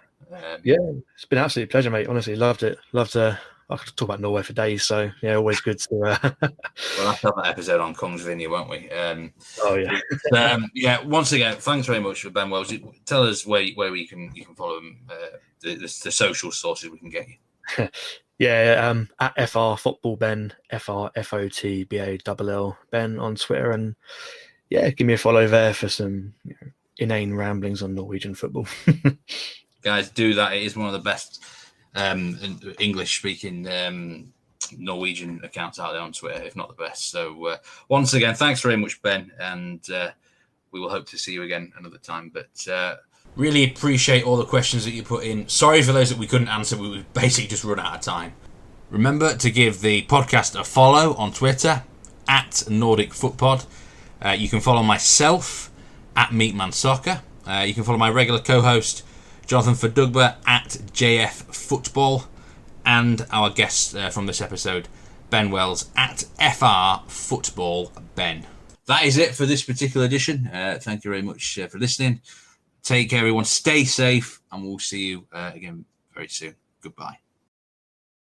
It's been an absolute pleasure, mate. Honestly, loved it. Love to I could talk about Norway for days. So yeah, always good to. We'll have to have that episode on Kongsvinger, won't we? Oh yeah. Yeah. Once again, thanks very much for Ben Wells. Tell us where you can follow him. The social sources we can get you. Yeah, at FR Football Ben, FRFOTBALL Ben on Twitter, and yeah, give me a follow there for some inane ramblings on Norwegian football. Guys, do that. It is one of the best English-speaking Norwegian accounts out there on Twitter, if not the best. So once again, thanks very much, Ben, and we will hope to see you again another time. But really appreciate all the questions that you put in. Sorry for those that we couldn't answer. We basically just run out of time. Remember to give the podcast a follow on Twitter, at Nordic Footpod. You can follow myself, at Meatman Soccer. You can follow my regular co-host, Jonathan Verdugba, at JF Football, and our guest from this episode, Ben Wells, at FR Football Ben. That is it for this particular edition. Thank you very much for listening. Take care, everyone. Stay safe, and we'll see you again very soon. Goodbye.